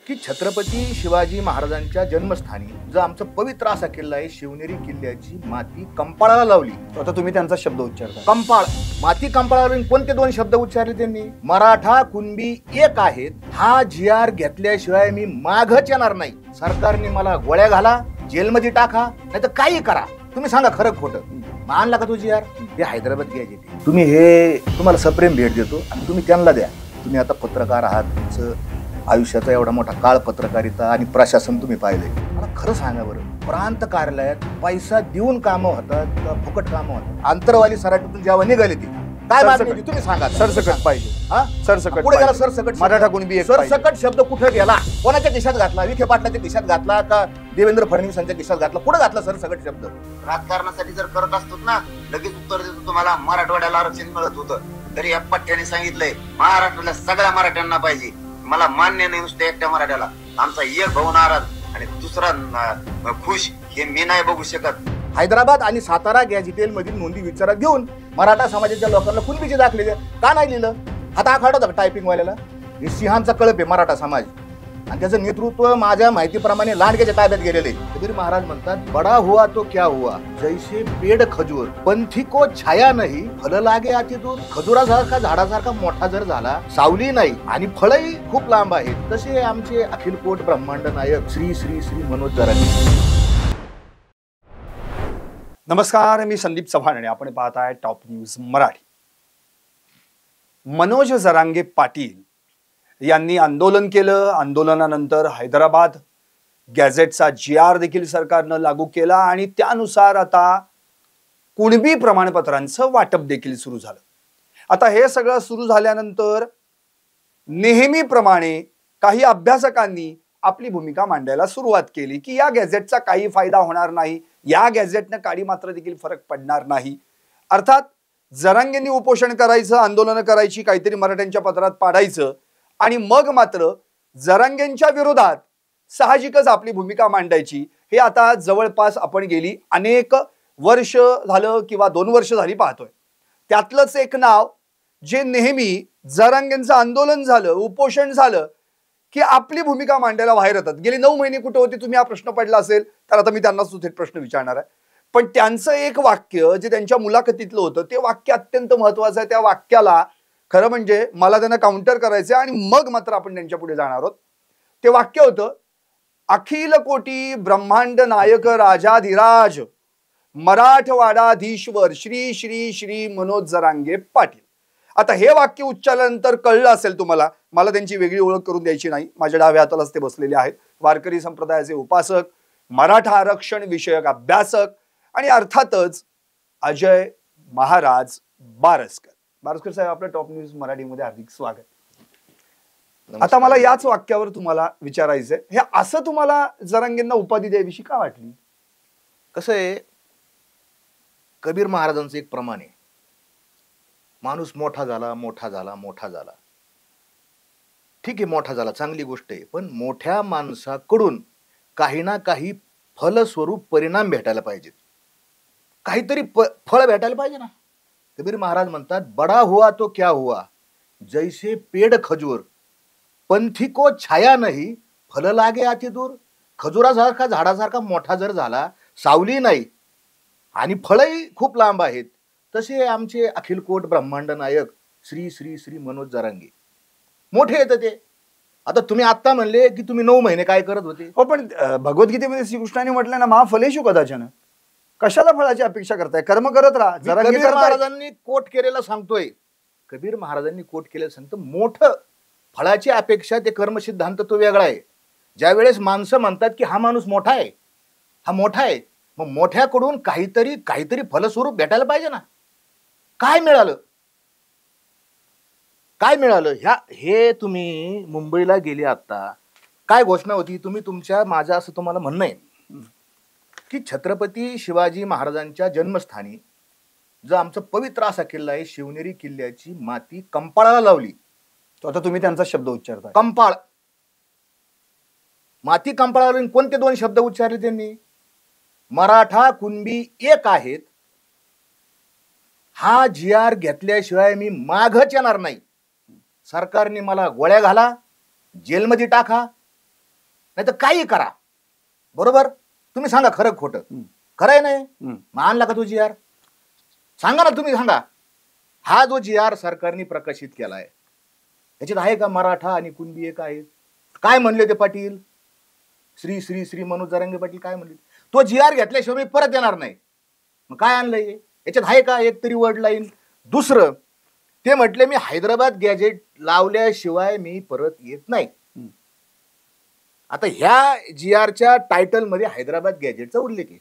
की छत्रपती शिवाजी महाराजांच्या जन्मस्थानी जो आमचा पवित्र असा किल्ला आहे शिवनेरी किल्ल्याची माती कंपाळाला लावली. आता तुम्ही त्यांचा शब्द उच्चारता. कंपाळ माती कंपाळाला लावून कोणते दोन शब्द उच्चारले त्यांनी? मराठा कुणबी एक आहेत. हा जी.आर. घेतल्याशिवाय मी मागच येणार नाही. सरकारने मला गोळ्या घाला, जेलमध्ये टाका, नाही तर काही करा. तुम्ही सांगा खरं खोटं. आणला का तो जी.आर.? हे हैदराबाद घ्यायचे ते. तुम्ही हे तुम्हाला सप्रेम भेट देतो आणि तुम्ही त्यांना द्या. तुम्ही आता पत्रकार आहात, तुमचं आयुष्याचा एवढा मोठा काळ पत्रकारिता आणि प्रशासन तुम्ही पाहिले. मला खरं सांगा बरं, प्रांत कार्यालयात पैसा देऊन कामं होतात का फुकट कामं होतात? आंतरवाली सराटीतून जेव्हा निघाले ते काय मागणी होती तुम्ही सांगा. सरसकट पाहिजे. हा सरसकट पुढे गेला. सरसकट मराठा कुणबी एक सरसकट शब्द कुठे गेला? कोणाच्या खिशात घातला? विखे पाटलाच्या खिशात घातला का देवेंद्र फडणवीसांच्या खिशात घातला? कुठे घातला सरसकट शब्द? राजकारणासाठी जर करत असतो ना, लगेच उत्तर देतो तुम्हाला मराठवाड्याला आरक्षण मिळत होतं. तरी या पठ्ठ्याने सांगितलंय महाराष्ट्राला सगळ्या मराठ्यांना पाहिजे. मला मान्य नाही नुसतं एकट्या मराठ्याला. आमचा एक भाऊ नाराज आणि दुसरा खुश हे मी नाही बघू शकत. हैदराबाद आणि सातारा गॅझेटेल मधील नोंदी विचारात घेऊन मराठा समाजाच्या लोकांना कुणबीचे दाखले का नाही लिहिलं? हाता आखाडा होता टायपिंग वाल्याला. हे सिंहांचा कळप आहे मराठा समाज आणि त्याचं नेतृत्व माझ्या माहितीप्रमाणे लांडग्याच्या ताब्यात गेलेले. कबीर महाराज म्हणतात, बडा हुआ तो क्या हुआ, जैसे पेड़ खजूर, पंथी को छाया नाही, फल लागे अति दूर. खजुरासारखा झाडासारखा मोठा जर झाला, सावली नाही आणि फळही खूप लांब आहेत, तसे आमचे अखिलकोट ब्रह्मांड नायक श्री श्री श्री मनोज जरांगे. नमस्कार, मी संदीप चव्हाण आणि आपण पाहताय टॉप न्यूज मराठी. मनोज जरांगे पाटील यांनी आंदोलन केलं. आंदोलनानंतर हैदराबाद गॅझेटचा जी.आर. देखील सरकारनं लागू केला आणि त्यानुसार आता कुणबी प्रमाणपत्रांचं वाटप देखील सुरू झालं. आता हे सगळं सुरू झाल्यानंतर नेहमीप्रमाणे काही अभ्यासकांनी आपली भूमिका मांडायला सुरुवात केली की या गॅझेटचा काही फायदा होणार नाही, या गॅझेटनं काडी मात्र देखील फरक पडणार नाही. अर्थात जरांगेंनी उपोषण करायचं, आंदोलनं करायची, काहीतरी मराठ्यांच्या पत्रात पाडायचं आणि मग मात्र जरांगेंच्या विरोधात साहजिकच आपली भूमिका मांडायची. हे आता जवळपास आपण गेली अनेक वर्ष झालं किंवा 2 वर्ष झाली पाहतोय. त्यातलंच एक नाव जे नेहमी जरांगेंचं आंदोलन झालं, उपोषण झालं की आपली भूमिका मांडायला बाहेर येतात. गेली 9 महिने कुठे होते? तुम्ही हा प्रश्न पडला असेल तर आता मी त्यांना थेट प्रश्न विचारणार आहे. पण त्यांचं एक वाक्य जे त्यांच्या मुलाखतीतलं होतं ते वाक्य अत्यंत महत्वाचं आहे. त्या वाक्याला खरं म्हणजे मला त्यांना काउंटर करायचं आणि मग मात्र आपण त्यांच्या पुढे जाणार आहोत. ते वाक्य होतं, अखिल कोटी ब्रह्मांड नायक राजाधिराज मराठवाडाधीश्वर श्री श्री श्री मनोज जरांगे पाटील. आता हे वाक्य उच्चारल्यानंतर कळलं असेल तुम्हाला, मला त्यांची वेगळी ओळख करून द्यायची नाही. माझ्या डाव्या हातालाच ते बसलेले आहेत. वारकरी संप्रदायाचे उपासक, मराठा आरक्षण विषयक अभ्यासक आणि अर्थातच अजय महाराज बारसकर. बारसकर साहेब, आपल्या टॉप न्यूज मराठीमध्ये हार्दिक स्वागत. आता मला याच वाक्यावर तुम्हाला विचारायचंय, हे असं तुम्हाला जरांगेंना उपाधी द्याविषयी का वाटली? कसं आहे, कबीर महाराजांचं एक प्रमाण आहे, माणूस मोठा झाला मोठा झाला मोठा झाला. ठीक आहे, मोठा झाला चांगली गोष्ट आहे, पण मोठ्या माणसाकडून काही ना काही फलस्वरूप परिणाम भेटायला पाहिजेत, काहीतरी फळ भेटायला पाहिजे ना. कबीर महाराज म्हणतात, बडा हुआ तो क्या हुआ, जैसे पेड़ खजूर, पंथी को छाया नाही, फल लागे अति दूर. खजुरासारखा झाडासारखा मोठा जर झाला, सावली नाही आणि फळही खूप लांब आहेत, तसे आमचे अखिलकोट ब्रह्मांड नायक श्री श्री श्री मनोज जरांगे. मोठे येतं ते. आता तुम्ही आता म्हणले की तुम्ही 9 महिने काय करत होते? हो, पण भगवद्गीतेमध्ये श्रीकृष्णाने म्हटलं ना, मा फलेषु कदाचन. कशाला फळाची अपेक्षा करताय? कर्म करत राहा. कबीर महाराजांनी कोट केलेला सांगतोय, कबीर महाराजांनी कोट केलेलं सांगतो, मोठं फळाची अपेक्षा ते कर्मसिद्धांत तो वेगळा आहे. ज्या वेळेस माणसं म्हणतात की हा माणूस मोठा आहे, हा मोठा आहे, मग मोठ्याकडून काहीतरी फलस्वरूप भेटायला पाहिजे ना. काय मिळालं? काय मिळालं? हे तुम्ही मुंबईला गेले आता, काय घोषणा होती? तुम्ही तुमच्या, माझं असं तुम्हाला म्हणणं आहे की छत्रपती शिवाजी महाराजांच्या जन्मस्थानी जो आमचा पवित्र असा किल्ला आहे शिवनेरी किल्ल्याची माती कंपाळाला लावली. आता तुम्ही त्यांचा शब्द उच्चारता. कंपाळ माती कंपाळाला लावून कोणते दोन शब्द उच्चारले त्यांनी? मराठा कुणबी एक आहेत. हा जी.आर. घेतल्याशिवाय मी मागच येणार नाही. सरकारने मला गोळ्या घाला, जेलमध्ये टाका, नाही तर काही करा. बरोबर, तुम्ही सांगा खरं खोटं. खरं आहे नाही मग आणला का तो जी आर? सांगा ना, तुम्ही सांगा. हा जो जी आर सरकारने प्रकाशित केलाय त्याच्यात आहे का मराठा आणि कुणबी एक आहे? काय म्हणले ते पाटील, श्री श्री श्री मनोज जरांगे पाटील काय म्हणले? तो जी आर घेतल्याशिवाय मी परत येणार नाही. मग काय आणलंय याच्यात? आहे का एक तरी वर्ड लाईन? दुसरं ते म्हटले मी हैदराबाद गॅजेट लावल्याशिवाय मी परत येत नाही. आता ह्या जी आरच्या टायटल मध्ये हैदराबाद गॅजेटचा उल्लेख आहे.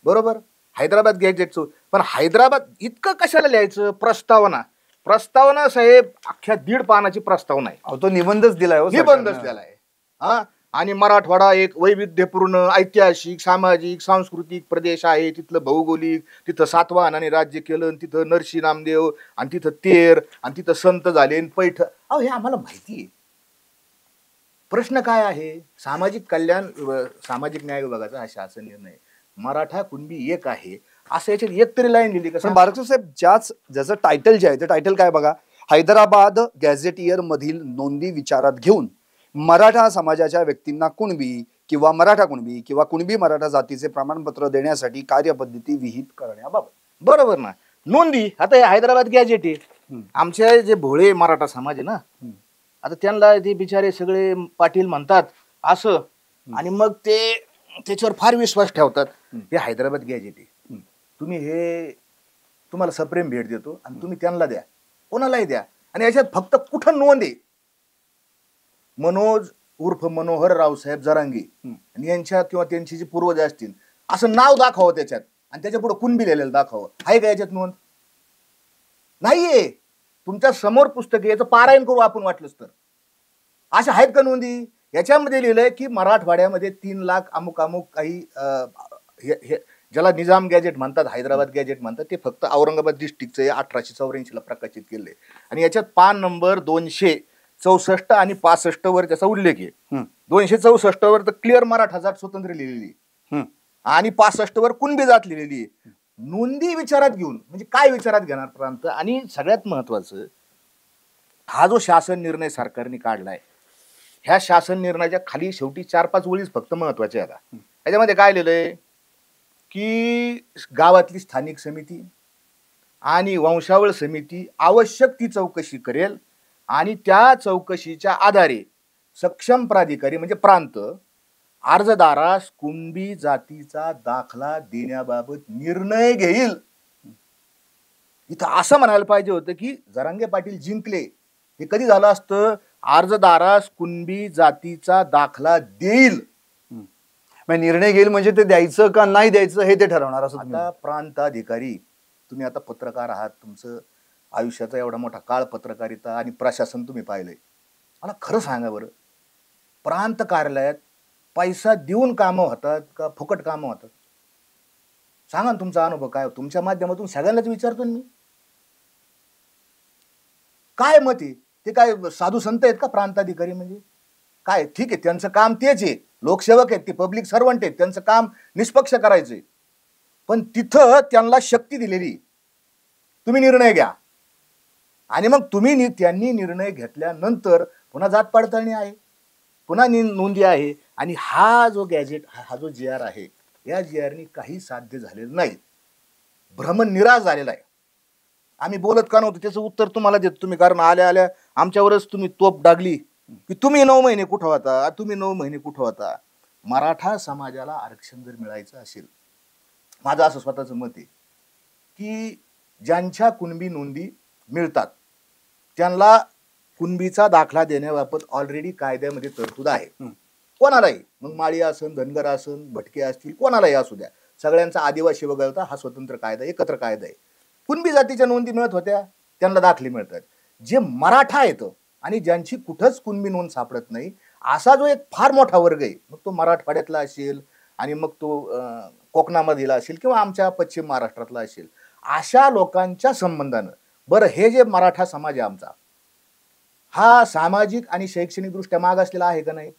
बरोबर, हैदराबाद गॅजेटचं. पण हैदराबाद इतकं कशाला लिहायचं? प्रस्तावना, प्रस्तावना साहेब अख्ख्या 1.5 पानाची प्रस्तावना आहे. तो निबंधच दिलाय, निबंधच दिलाय. हा, आणि मराठवाडा एक वैविध्यपूर्ण ऐतिहासिक सामाजिक सांस्कृतिक प्रदेश आहे. तिथलं भौगोलिक, तिथं सातवाहनाने राज्य केलं, तिथं नरसी नामदेव, आणि तिथं तेर, आणि तिथं संत झाले पैठ. अहो हे आम्हाला माहिती आहे. प्रश्न काय आहे? सामाजिक कल्याण सामाजिक न्याय विभागाचा हा शासन निर्णय मराठा कुणबी एक आहे असं याच्यात एक तरी लाईन लिहिली का? बारकू साहेब, ज्याचं टायटल जे आहे ते टायटल काय बघा, हैदराबाद गॅझेटियर मधील नोंदी विचारात घेऊन मराठा समाजाच्या व्यक्तींना कुणबी किंवा मराठा कुणबी किंवा कुणबी मराठा जातीचे प्रमाणपत्र देण्यासाठी कार्यपद्धती विहित करण्याबाबत. बरोबर ना, नोंदी. आता हे हैदराबाद गॅजेट आहे. आमचे जे भोळे मराठा समाज आहे ना, आता त्यांना ते बिचारे सगळे पाटील म्हणतात असं, आणि मग ते त्याच्यावर फार विश्वास ठेवतात. हे हैदराबाद गॅजेट आहे, तुम्ही हे तुम्हाला सप्रेम भेट देतो आणि तुम्ही त्यांना द्या, कोणालाही द्या. आणि याच्यात फक्त कुठं नोंद आहे? मनोज उर्फ मनोहर रावसाहेब जरांगे आणि यांच्या किंवा त्यांची जी पूर्वज असतील असं नाव दाखवावं त्याच्यात, आणि त्याच्या पुढे कुणबी लिहिलेलं दाखवावं. आहे का याच्यात नोंद? नाहीये. तुमच्या समोर पुस्तक याचं पारायण करू आपण वाटलंच तर. अशा आहेत का नोंदी? याच्यामध्ये लिहिलंय की मराठवाड्यामध्ये 3 लाख अमुक अमुक काही ज्याला निजाम गॅजेट म्हणतात, हैदराबाद गॅजेट म्हणतात, ते फक्त औरंगाबाद डिस्ट्रिक्टचं 1884 ला प्रकाशित केलंय. आणि याच्यात पान नंबर 264 आणि 65 वर त्याचा उल्लेख आहे. 264 वर तर क्लिअर मराठा जात स्वतंत्र लिहिलेली आणि 65 वर कुणबी जात लिहिलेली आहे. नोंदी विचारात घेऊन म्हणजे काय विचारात घेणार प्रांत? आणि सगळ्यात महत्वाचं, हा जो शासन निर्णय सरकारने काढलाय, ह्या शासन निर्णयाच्या खाली शेवटी 4-5 ओळीच फक्त महत्वाच्या आता. त्याच्यामध्ये काय लिहिलंय की गावातली स्थानिक समिती आणि वंशावळ समिती आवश्यक ती चौकशी करेल आणि त्या चौकशीच्या आधारे सक्षम प्राधिकारी म्हणजे प्रांत अर्जदारास कुणबी जातीचा दाखला देण्याबाबत निर्णय घेईल. इथं असं म्हणायला पाहिजे होतं की जरांगे पाटील जिंकले. हे कधी झालं असतं? अर्जदारास कुणबी जातीचा दाखला देईल. निर्णय घेईल म्हणजे ते द्यायचं का नाही द्यायचं हे ते ठरवणार असं. आता प्रांत अधिकारी, तुम्ही आता पत्रकार आहात, तुमचं आयुष्याचा एवढा मोठा काळ पत्रकारिता आणि प्रशासन तुम्ही पाहिलंय. मला खरं सांगा बरं, प्रांत कार्यालयात पैसा देऊन कामं होतात का फुकट कामं होतात? सांगा ना तुमचा अनुभव काय? तुमच्या माध्यमातून सगळ्यांनाच विचारतो मी. काय मत आहे? ते काय साधू संत आहेत का प्रांताधिकारी? म्हणजे काय? ठीक आहे, त्यांचं काम तेच आहे, लोकसेवक आहेत ते, पब्लिक सर्वंट आहेत, त्यांचं काम निष्पक्ष करायचंय. पण तिथं त्यांना शक्ती दिलेली, तुम्ही निर्णय घ्या. आणि मग त्यांनी निर्णय घेतल्यानंतर पुन्हा जात पडताळणी आहे, पुन्हा नोंदी आहे. आणि हा जो गॅजेट, हा जो जी आर आहे, या जी आरनी काही साध्य झालेलं नाही, भ्रमण निराश झालेला आहे. आम्ही बोलत का नव्हतो त्याचं उत्तर तुम्हाला देतो तुम्ही, कारण आल्या आल्या आमच्यावरच तुम्ही तोप डागली की तुम्ही 9 महिने कुठं होता, तुम्ही 9 महिने कुठं होता. मराठा समाजाला आरक्षण जर मिळायचं असेल, माझं असं स्वतःचं मत आहे की ज्यांच्या कुणबी नोंदी मिळतात त्यांना कुणबीचा दाखला देण्याबाबत ऑलरेडी कायद्यामध्ये तरतूद आहे. कोणालाही, मग माळी असन, धनगर असन, भटके असतील, कोणालाही असू द्या, सगळ्यांचा आदिवासी वगळता हा स्वतंत्र कायदा, एकत्र कायदा आहे. कुणबी जातीच्या नोंदी मिळत होत्या, त्यांना दाखले मिळतात. जे मराठा येतं आणि ज्यांची कुठंच कुणबी नोंद सापडत नाही, असा जो एक फार मोठा वर्ग आहे, मग तो मराठवाड्यातला असेल आणि मग तो कोकणामधला असेल किंवा आमच्या पश्चिम महाराष्ट्रातला असेल, अशा लोकांच्या संबंधानं, बरं हे जे मराठा समाज आहे आमचा, हा सामाजिक आणि शैक्षणिक दृष्ट्या माग असलेला आहे का नाही?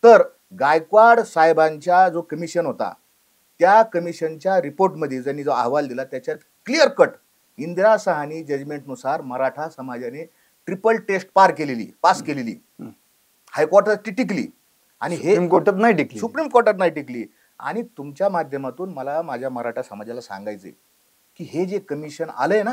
तर गायकवाड साहेबांच्या जो कमिशन होता, त्या कमिशनच्या रिपोर्टमध्ये ज्यांनी जो अहवाल दिला त्याच्यात क्लिअर कट इंदिरा सहानी जजमेंटनुसार मराठा समाजाने ट्रिपल टेस्ट पास केलेली, हायकोर्टात टिकली. आणि हे सुप्रीम कोर्टात नाही टिकली. सुप्रीम कोर्टात नाही टिकली. आणि तुमच्या माध्यमातून मला माझ्या मराठा समाजाला सांगायचंय की हे जे कमिशन आलंय ना,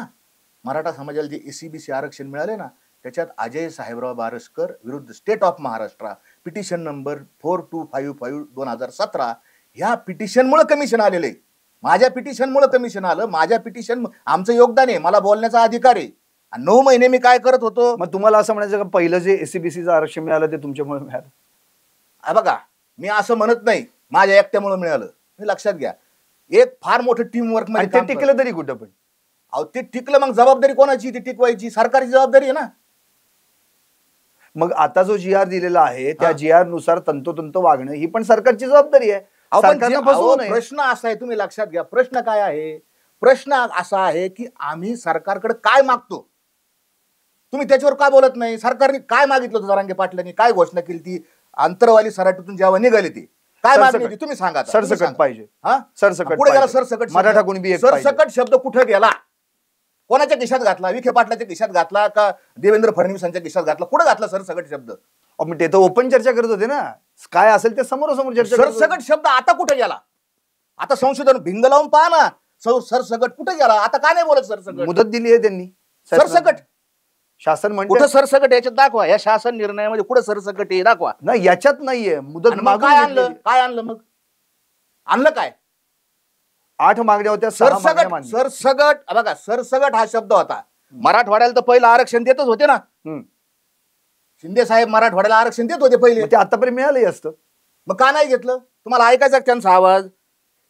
मराठा समाजाला जे एसीबीसी आरक्षण मिळाले ना, त्याच्यात अजय साहेबराव बारसकर विरुद्ध state of Maharashtra petition number 4255/2017 ह्या पिटिशनमुळे कमिशन आलेलं आहे. माझ्या पिटिशनमुळे कमिशन आलं. माझ्या पिटिशन आमचं योगदान आहे, मला बोलण्याचा अधिकार आहे. 9 महिने मी काय करत होतो. मग तुम्हाला असं म्हणायचं का पहिलं जे एसीबीसीचं आरक्षण मिळालं ते तुमच्यामुळे मिळालं? बघा, मी असं म्हणत नाही माझ्या एकट्यामुळे मिळालं. हे लक्षात घ्या, एक फार मोठं टीम वर्क मध्ये ते टिकलं तरी कुठं पण. अहो ते टिकलं, मग जबाबदारी कोणाची? ती टिकवायची सरकारची जबाबदारी आहे ना. मग आता जो जी आर दिलेला आहे त्या जी आर नुसार तंतोतंत वागणं ही पण सरकारची जबाबदारी आहे. प्रश्न असा आहे, तुम्ही लक्षात घ्या, प्रश्न काय आहे? प्रश्न असा आहे की आम्ही सरकारकडे काय मागतो, तुम्ही त्याच्यावर का बोलत नाही? सरकारने काय मागितलं होतं? जरांगे पाटलांनी काय घोषणा केली ती अंतरवाली सराटीतून जेव्हा निघाली ती काय मागणी होती? तुम्ही सांगा. सरसकट पाहिजे. हा, सरसकट कुठे गेला सरसकट? मराठा कुणबी एक पाहिजे. सरसकट शब्द कुठे गेला? कोणाच्या खिशात घातला? विखे पाटलाच्या खिशात घातला का देवेंद्र फडणवीसांच्या खिशात घातला? कुठे घातला सरसकट शब्द? मग ते तर ओपन चर्चा करत होते ना, काय असेल ते समोरासमोर चर्चा. सरसकट शब्द आता कुठे गेला? आता संशोधन भिंग लावून पहा ना, सरसकट कुठे गेला? आता का नाही बोलत सरसकट? मुदत दिली आहे त्यांनी. सरसकट शासन म्हणते कुठं सरसकट? याच्यात दाखवा, या शासन निर्णयामध्ये कुठं सरसकट आहे दाखवा. नाही, याच्यात नाहीये मुदत. काय आणलं? काय आणलं? मग आणलं काय? 8 मागण्या होत्या, 6 मागण्या सरसकट. मानल्या. सरसकट बघा, सरसकट हा शब्द होता. मराठवाड्याला तर पहिलं आरक्षण देतच होते ना. शिंदे साहेब मराठवाड्याला आरक्षण देत होते पहिले. ते आतापर्यंत मिळालंही असतं. मग का नाही घेतलं? तुम्हाला ऐकायचा त्यांचा आवाज?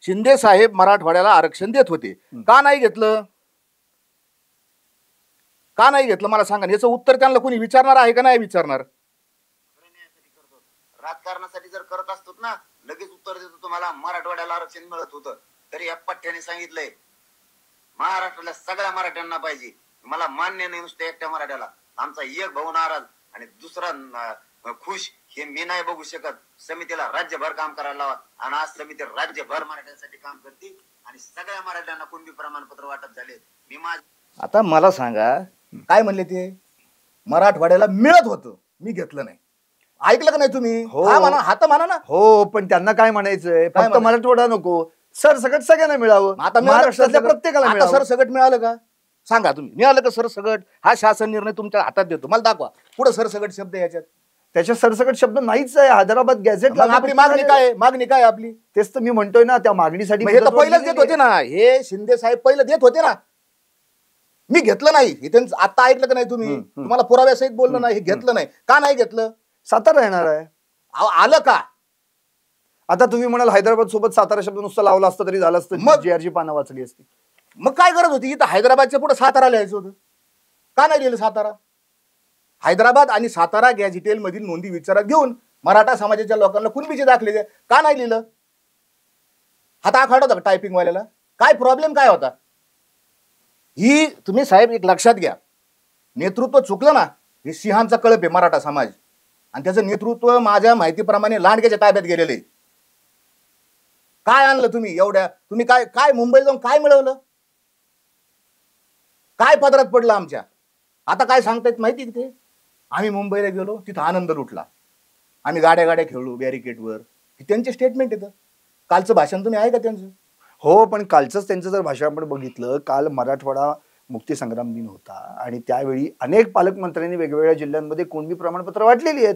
शिंदे साहेब मराठवाड्याला आरक्षण देत होते, का नाही घेतलं? का नाही घेतलं मला सांगा. याचं उत्तर त्यांना कोणी विचारणार आहे का नाही विचारणार? राजकारणासाठी जर करत असतो ना, लगेच उत्तर देतो तुम्हाला मराठवाड्याला आरक्षण मिळत होतं. तरी या पठ्ठ्याने सांगितलंय महाराष्ट्राला सगळ्या मराठ्यांना पाहिजे. मला मान्य नाही नुसतं एकट्या मराठ्याला. आमचा एक भाऊ नाराज आणि दुसरा खुश हे मी नाही बघू शकत. समितीला राज्यभर काम करायला लावा. आणि आज समिती राज्यभर मराठ्यांसाठी काम करते आणि सगळ्या मराठ्यांना कुणबी प्रमाणपत्र वाटप झाले. मी आता मला सांगा, काय म्हणले ते? मराठवाड्याला मिळत होतं, मी घेतलं नाही. ऐकलं का नाही तुम्ही? हो. हा म्हणा, हा तर म्हणा ना. हो, पण त्यांना काय म्हणायचंय? फक्त मराठवाडा नको, सरसकट सगळ्यांना मिळावं. आता महाराष्ट्रातल्या प्रत्येकाला आता मिळावं. सरसकट मिळालं का? सांगा तुम्ही, मिळालं का सरसकट? हा शासन निर्णय तुमच्या हातात देतो, मला दाखवा पुढे सरसकट शब्द याच्यात. त्याच्यात सरसकट शब्द नाहीच आहे. हैदराबाद गॅझेट. आपली मागणी काय? मागणी काय आपली? तेच तर मी म्हणतोय ना, त्या मागणीसाठी हे तर पहिलेच देत होते ना. हे शिंदे साहेब पहिलं देत होते ना. मी घेतलं नाही. हे त्यांचं आता ऐकलं का नाही तुम्ही? तुम्हाला पुराव्यासहित बोललं नाही, हे घेतलं नाही. का नाही घेतलं? सातारा येणार आहे. आलं का? आता तुम्ही म्हणाल हैदराबाद सोबत सातारा शब्द नुसता लावला असता तरी झालं असतं, मग जीआरची पानं वाचली असती. मग काय गरज होती? इथं हैदराबादच्या पुढे सातारा लिहायचं होतं, का नाही लिहिलं सातारा? हैदराबाद आणि सातारा गॅझेटेल मधील नोंदी विचारात घेऊन मराठा समाजाच्या लोकांना कुणबीचे दाखले द्या, का नाही लिहिलं? हात आखाड होता टायपिंग वाल्याला? काय प्रॉब्लेम काय होता? ही तुम्ही साहेब एक लक्षात घ्या, नेतृत्व चुकलं ना, हे सिंहांचा कळप आहे मराठा समाज. आणि त्याचं नेतृत्व माझ्या माहितीप्रमाणे लांडग्याच्या ताब्यात गेलेलं आहे. काय आणलं तुम्ही एवढ्या? तुम्ही काय काय मुंबईला जाऊन काय मिळवलं? काय पदरात पडलं आमच्या? आता काय सांगतायत माहिती तिथे? आम्ही मुंबईला गेलो, तिथं आनंद लुटला, आम्ही गाड्या गाड्या खेळलो बॅरिकेडवर. त्यांचे स्टेटमेंट येतं. कालचं भाषण तुम्ही आहे का त्यांचं? हो, पण कालचंच त्यांचं जर भाषण आपण बघितलं, काल मराठवाडा मुक्ती संग्राम दिन होता आणि त्यावेळी अनेक पालकमंत्र्यांनी वेगवेगळ्या जिल्ह्यांमध्ये कुणबी प्रमाणपत्र वाटलेली आहेत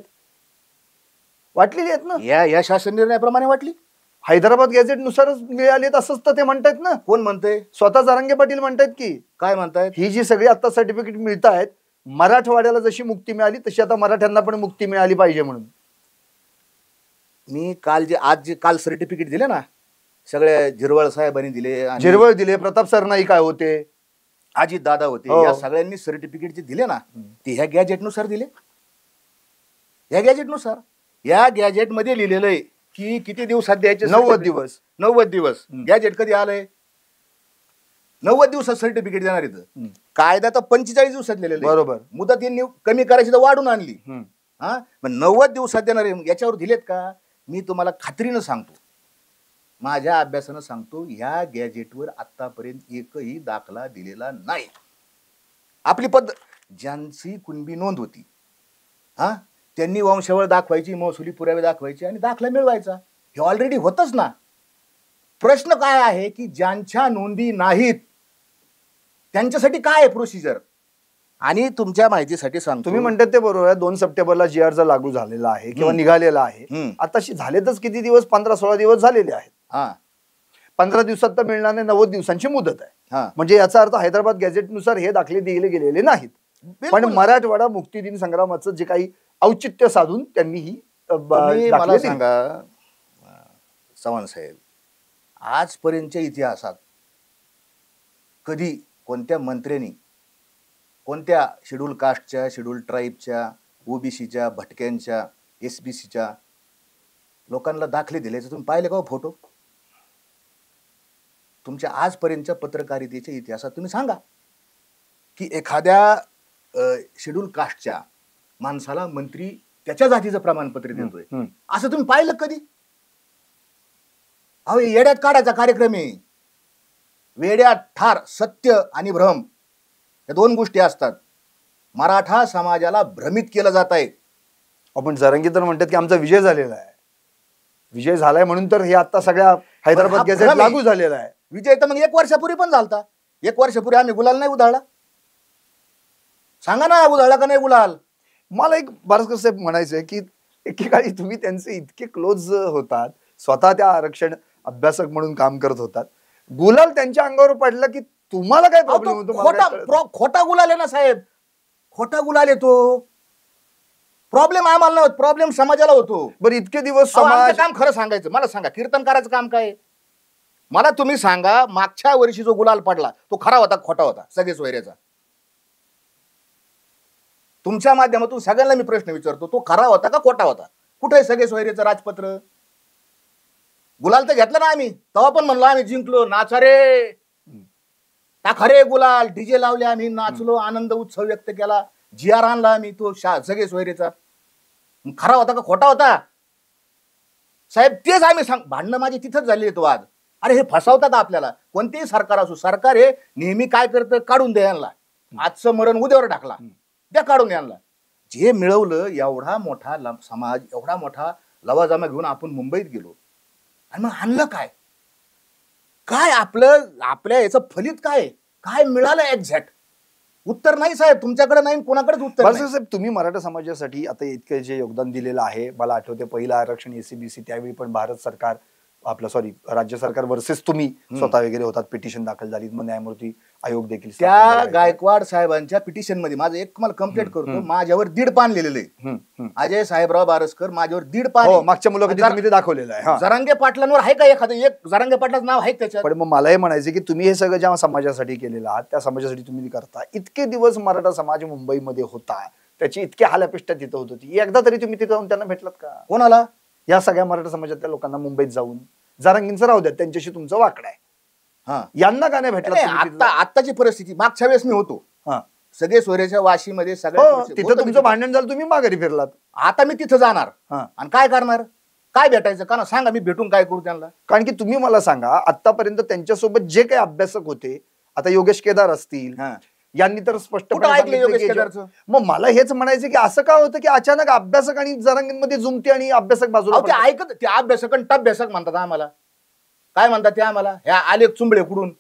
ना. या शासन निर्णयाप्रमाणे वाटली. हैदराबाद गॅझेट नुसारच मिळाली असंच तर ते म्हणतायत ना. कोण म्हणतंय? स्वतः जरांगे पाटील म्हणतायत की. काय म्हणतायत? ही जी सगळी आता सर्टिफिकेट मिळत आहेत, मराठवाड्याला जशी मुक्ती मिळाली तशी आता मराठ्यांना पण मुक्ती मिळाली पाहिजे म्हणून. मी काल सर्टिफिकेट दिले ना, सगळ्या झिरवळ साहेबांनी दिले, झिरवळ दिले, प्रताप सरनाई काय होते, अजित दादा होते, या सगळ्यांनी सर्टिफिकेट जे दिले ना, ते ह्या गॅजेटनुसार दिले. या गॅजेटनुसार, या गॅजेट मध्ये लिहिलेलं आहे की किती दिवसात द्यायचे? 90 दिवस. 90 दिवस. गॅजेट कधी आलंय? 90 दिवसात सर्टिफिकेट देणार इथं. कायदा तर 45 दिवसात लिहिलेलं. बरोबर. मुदत यांनी कमी करायची तर वाढून आणली. हा, मग 90 दिवसात देणार आहे. याच्यावर दिलेत का? मी तुम्हाला खात्रीनं सांगतो, माझ्या अभ्यासानं सांगतो, ह्या गॅजेटवर आतापर्यंत एकही दाखला दिलेला नाही. आपली पद्धत, ज्यांची कुणबी नोंद होती, हा, त्यांनी वंशावळ दाखवायची, महसुली पुरावे दाखवायचे आणि दाखला मिळवायचा. हे ऑलरेडी होतच ना. प्रश्न काय आहे की ज्यांच्या नोंदी नाहीत त्यांच्यासाठी काय आहे प्रोसिजर. आणि तुमच्या माहितीसाठी सांगतो, तुम्ही म्हणतात ते बरोबर आहे. 2 सप्टेंबरला जी आर लागू झालेला आहे किंवा निघालेला आहे. आताशी झालेतच किती दिवस, 15-16 दिवस झालेले आहेत. हा 15 दिवसात तर मिळणार नाही, 90 दिवसांची मुदत आहे. हा म्हणजे याचा अर्थ हैदराबाद गॅझेटनुसार हे दाखले दिले गेलेले नाहीत. पण मराठवाडा मुक्ती दिन संग्रामाचं जे काही औचित्य साधून त्यांनी ही मला दाखले सांगा चव्हाण साहेब, आजपर्यंतच्या इतिहासात कधी कोणत्या मंत्र्यांनी कोणत्या शेड्यूल कास्टच्या, शेड्यूल ट्राईबच्या, ओबीसीच्या, भटक्यांच्या, एसबीसीच्या लोकांना दाखले दिल्याचं तुम्ही पाहिले का फोटो? तुमच्या आजपर्यंतच्या पत्रकारितेच्या इतिहासात तुम्ही सांगा की एखाद्या शेड्यूल कास्टच्या माणसाला मंत्री त्याच्या जातीचं प्रमाणपत्र देतोय असं तुम्ही पाहिलं कधी? अहो येड्यात काढायचा कार्यक्रम आहे. वेड्यात ठार, सत्य आणि भ्रम या 2 गोष्टी असतात. मराठा समाजाला भ्रमित केलं जात आहे. आपण जरांगे तर म्हणतात की आमचा विजय झालेला आहे, विजय झालाय म्हणून तर हे आता सगळ्या हैदराबाद गॅझेट लागू झालेला आहे. विजय तर मग 1 वर्षापूर्वी पण झालता. 1 वर्षापूर्वी आम्ही गुलाल नाही उधळला. सांगा ना, उधळला का नाही गुलाल? मला एक बारस्कर साहेब म्हणायचंय की एकेकाळी तुम्ही त्यांचे इतके क्लोज होतात, स्वतः त्या आरक्षण अभ्यासक म्हणून काम करत होतात, गुलाल त्यांच्या अंगावर पडला की तुम्हाला काय प्रॉब्लेम होतो? खोटा गुलाल आहे ना साहेब, खोटा गुलाल येतो. प्रॉब्लेम आम्हाला नव्हतं, प्रॉब्लेम समाजाला होतो. बरं इतके दिवस समाज काम खरं सांगायचं. मला सांगा कीर्तनकाराचं काम काय? मला तुम्ही सांगा, मागच्या वर्षी जो गुलाल पडला तो खरा होता खोटा होता सगळे सोयऱ्याचा? तुमच्या माध्यमातून सगळ्यांना मी प्रश्न विचारतो, तो खरा होता का खोटा होता? कुठे सगळे सोयरेचं राजपत्र? गुलाल तर घेतला ना आम्ही, तेव्हा पण म्हणलो आम्ही जिंकलो, नाचा रे टाका रे गुलाल, डीजे लावले, आम्ही नाचलो, आनंद उत्सव व्यक्त केला, GR आणला आम्ही तो सगळे सोयरेचा. खरा होता का खोटा होता साहेब? तेच आम्ही भांडणं माझी तिथंच झाली तो आज. अरे हे फसवतात आपल्याला. कोणतेही सरकार असो, सरकार हे नेहमी काय करतं, काढून द्या यांना, आजचं मरण उद्यावर टाकला, द्या काढून यांना. जे मिळवलं, एवढा मोठा समाज, एवढा मोठा लवाजमा घेऊन आपण मुंबईत गेलो आणि मग आणलं काय? काय आपल्या याचं फलित काय? काय मिळालं एक्झॅक्ट? उत्तर नाही साहेब, तुमच्याकडे नाही, कोणाकडेच उत्तर नाही. साहेब तुम्ही मराठा समाजासाठी आता इतकं जे योगदान दिलेलं आहे, मला आठवते पहिलं आरक्षण एसीबीसी त्यावेळी पण भारत सरकार राज्य सरकार वर्सेस तुम्ही स्वतः वगैरे होतात, पिटिशन दाखल झाली, मग न्यायमूर्ती आयोग देखील त्या गायकवाड साहेबांच्या पिटिशन मध्ये माझं एक तुम्हाला कंप्लेंट करतो, माझ्यावर 1.5 पान लिहिलेलं आहे. अजय साहेबराव बारसकर माझ्यावर 1.5 पान. मागच्या मुलाखतीत तुम्ही ते दाखवलेलं आहे. जरांगे पाटलांवर आहे का एखादं एक जरांगे पाटलाचं नाव आहे त्याच्यात? पण मग मला हे म्हणायचं की तुम्ही हे सगळं ज्या समाजासाठी केलेलं आहात त्या समाजासाठी तुम्ही करता. इतके दिवस मराठा समाज मुंबईमध्ये होता, त्याची इतकी हालापिष्ट तिथं होत होती, एकदा तरी तुम्ही तिथं जाऊन त्यांना भेटलात का? कोणाला? या सगळ्या मराठा समाजातल्या लोकांना मुंबईत जाऊन. जरांगींचं राहू द्या, त्यांच्याशी तुमचं वाकडं आहे, यांना का नाही भेटलं? आत्ताची परिस्थिती, मागच्या वेळेस मी होतो सगळे सोयऱ्याच्या वाशीमध्ये, सगळं तिथं तुमचं भांडण झालं, तुम्ही माघारी फिरलात. आता मी तिथं जाणार आणि काय करणार? काय भेटायचं का ना? सांगा, मी भेटून काय करू त्यांना? कारण की तुम्ही मला सांगा, आतापर्यंत त्यांच्यासोबत जे काही अभ्यासक होते, आता योगेश केदार असतील, यांनी तर स्पष्टपणे ऐकलं योगेश केदारचं. मग मला हेच म्हणायचं की असं काय होतं की अचानक अभ्यासक आणि जरांगींमध्ये जुमते आणि अभ्यासक बाजूला ते ऐकत, ते अभ्यासक आणि टभ्यासक म्हणतात आम्हाला. काय म्हणतात ते आम्हाला? ह्या आलेख चुंबळे कुडून.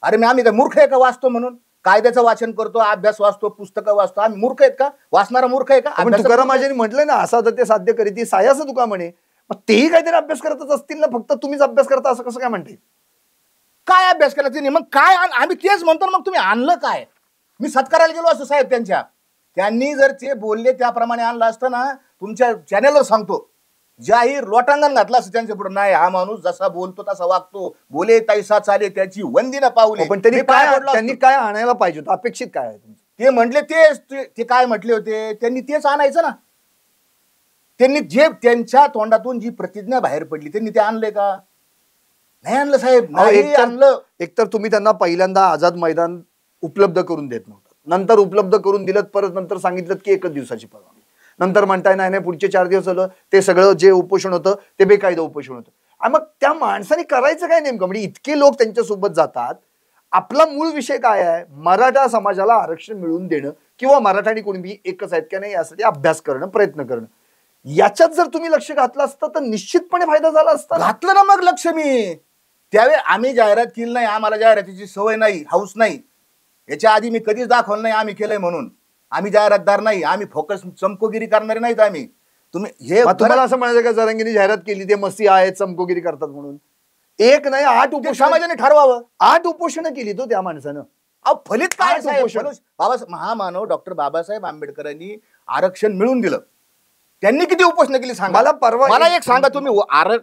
अरे आम्ही काय मूर्ख आहे का वाचतो म्हणून? कायद्याचं वाचन करतो, अभ्यास वाचतो, पुस्तकं वाचतो, आम्ही मूर्ख आहेत का? वाचणारा मूर्ख आहे का? तुकाराम महाराजांनी म्हटलंय ना, असं तर ते साध्य करीत सायाचं तुका म्हणे. मग तेही काहीतरी अभ्यास करतच असतील ना, फक्त तुम्हीच अभ्यास करता असं कसं काय म्हणते? काय अभ्यास केला त्यांनी? मग काय आम्ही तेच म्हणतो, मग तुम्ही आणलं काय? मी सत्काराला गेलो असतो साहेब त्यांच्या, त्यांनी जर ते बोलले त्याप्रमाणे आणलं असतं ना, तुमच्या चॅनेलवर सांगतो, जाहीर लोटांगण घातलं असं त्यांच्या पुढे. नाही, हा माणूस जसा बोलतो तसा वागतो, बोले तैसा चाले त्याची वंदी न पावले. पण त्यांनी काय आणायला पाहिजे होतं? अपेक्षित काय आहे? ते म्हटले ते काय म्हटले होते त्यांनी, तेच आणायचं ना. त्यांनी जे त्यांच्या तोंडातून जी प्रतिज्ञा बाहेर पडली त्यांनी ते आणले का? नाही आणलं साहेब, नाही आणलं. एकतर तुम्ही त्यांना पहिल्यांदा आझाद मैदान उपलब्ध करून देत नव्हतं, नंतर उपलब्ध करून दिलं, परत नंतर सांगितलं की 1 दिवसाची परवानगी, नंतर म्हणताय नाही पुढचे 4 दिवस झालं, ते सगळं जे उपोषण होतं ते बेकायदा उपोषण होतं. आणि मग त्या माणसाने करायचं काय नेमकं? म्हणजे इतके लोक त्यांच्यासोबत जातात, आपला मूळ विषय काय आहे? मराठा समाजाला आरक्षण मिळवून देणं किंवा मराठा आणि कुणबी एकच आहेत का नाही यासाठी अभ्यास करणं, प्रयत्न करणं. याच्यात जर तुम्ही लक्ष घातलं असतं तर निश्चितपणे फायदा झाला असता ना. घातलं ना मग लक्ष मी. त्यावेळी आम्ही जाहिरात केली नाही, आम्हाला जाहिरातीची सवय नाही, हाऊस नाही. याच्या आधी मी कधीच दाखवलं नाही आम्ही केलंय म्हणून. आम्ही जाहिरातदार नाही, आम्ही फोकस चमकोगिरी करणारे नाहीत आम्ही. तुम्ही हे मग तुम्हाला असं म्हणायचं का जरांगीने जाहिरात केली ते मसी आहेत चमकोगिरी करतात म्हणून? एक नाही 8 ते उपोषण, समाजाने ठरवावं. 8 उपोषणं केली तो त्या माणसानं. अहो फलित काय काय साहेब? उपोषण? महामानव डॉक्टर बाबासाहेब आंबेडकरांनी आरक्षण मिळवून दिलं. त्यांनी किती उपोषण केली सांगा मला परवा मला एक सांगा तुम्ही.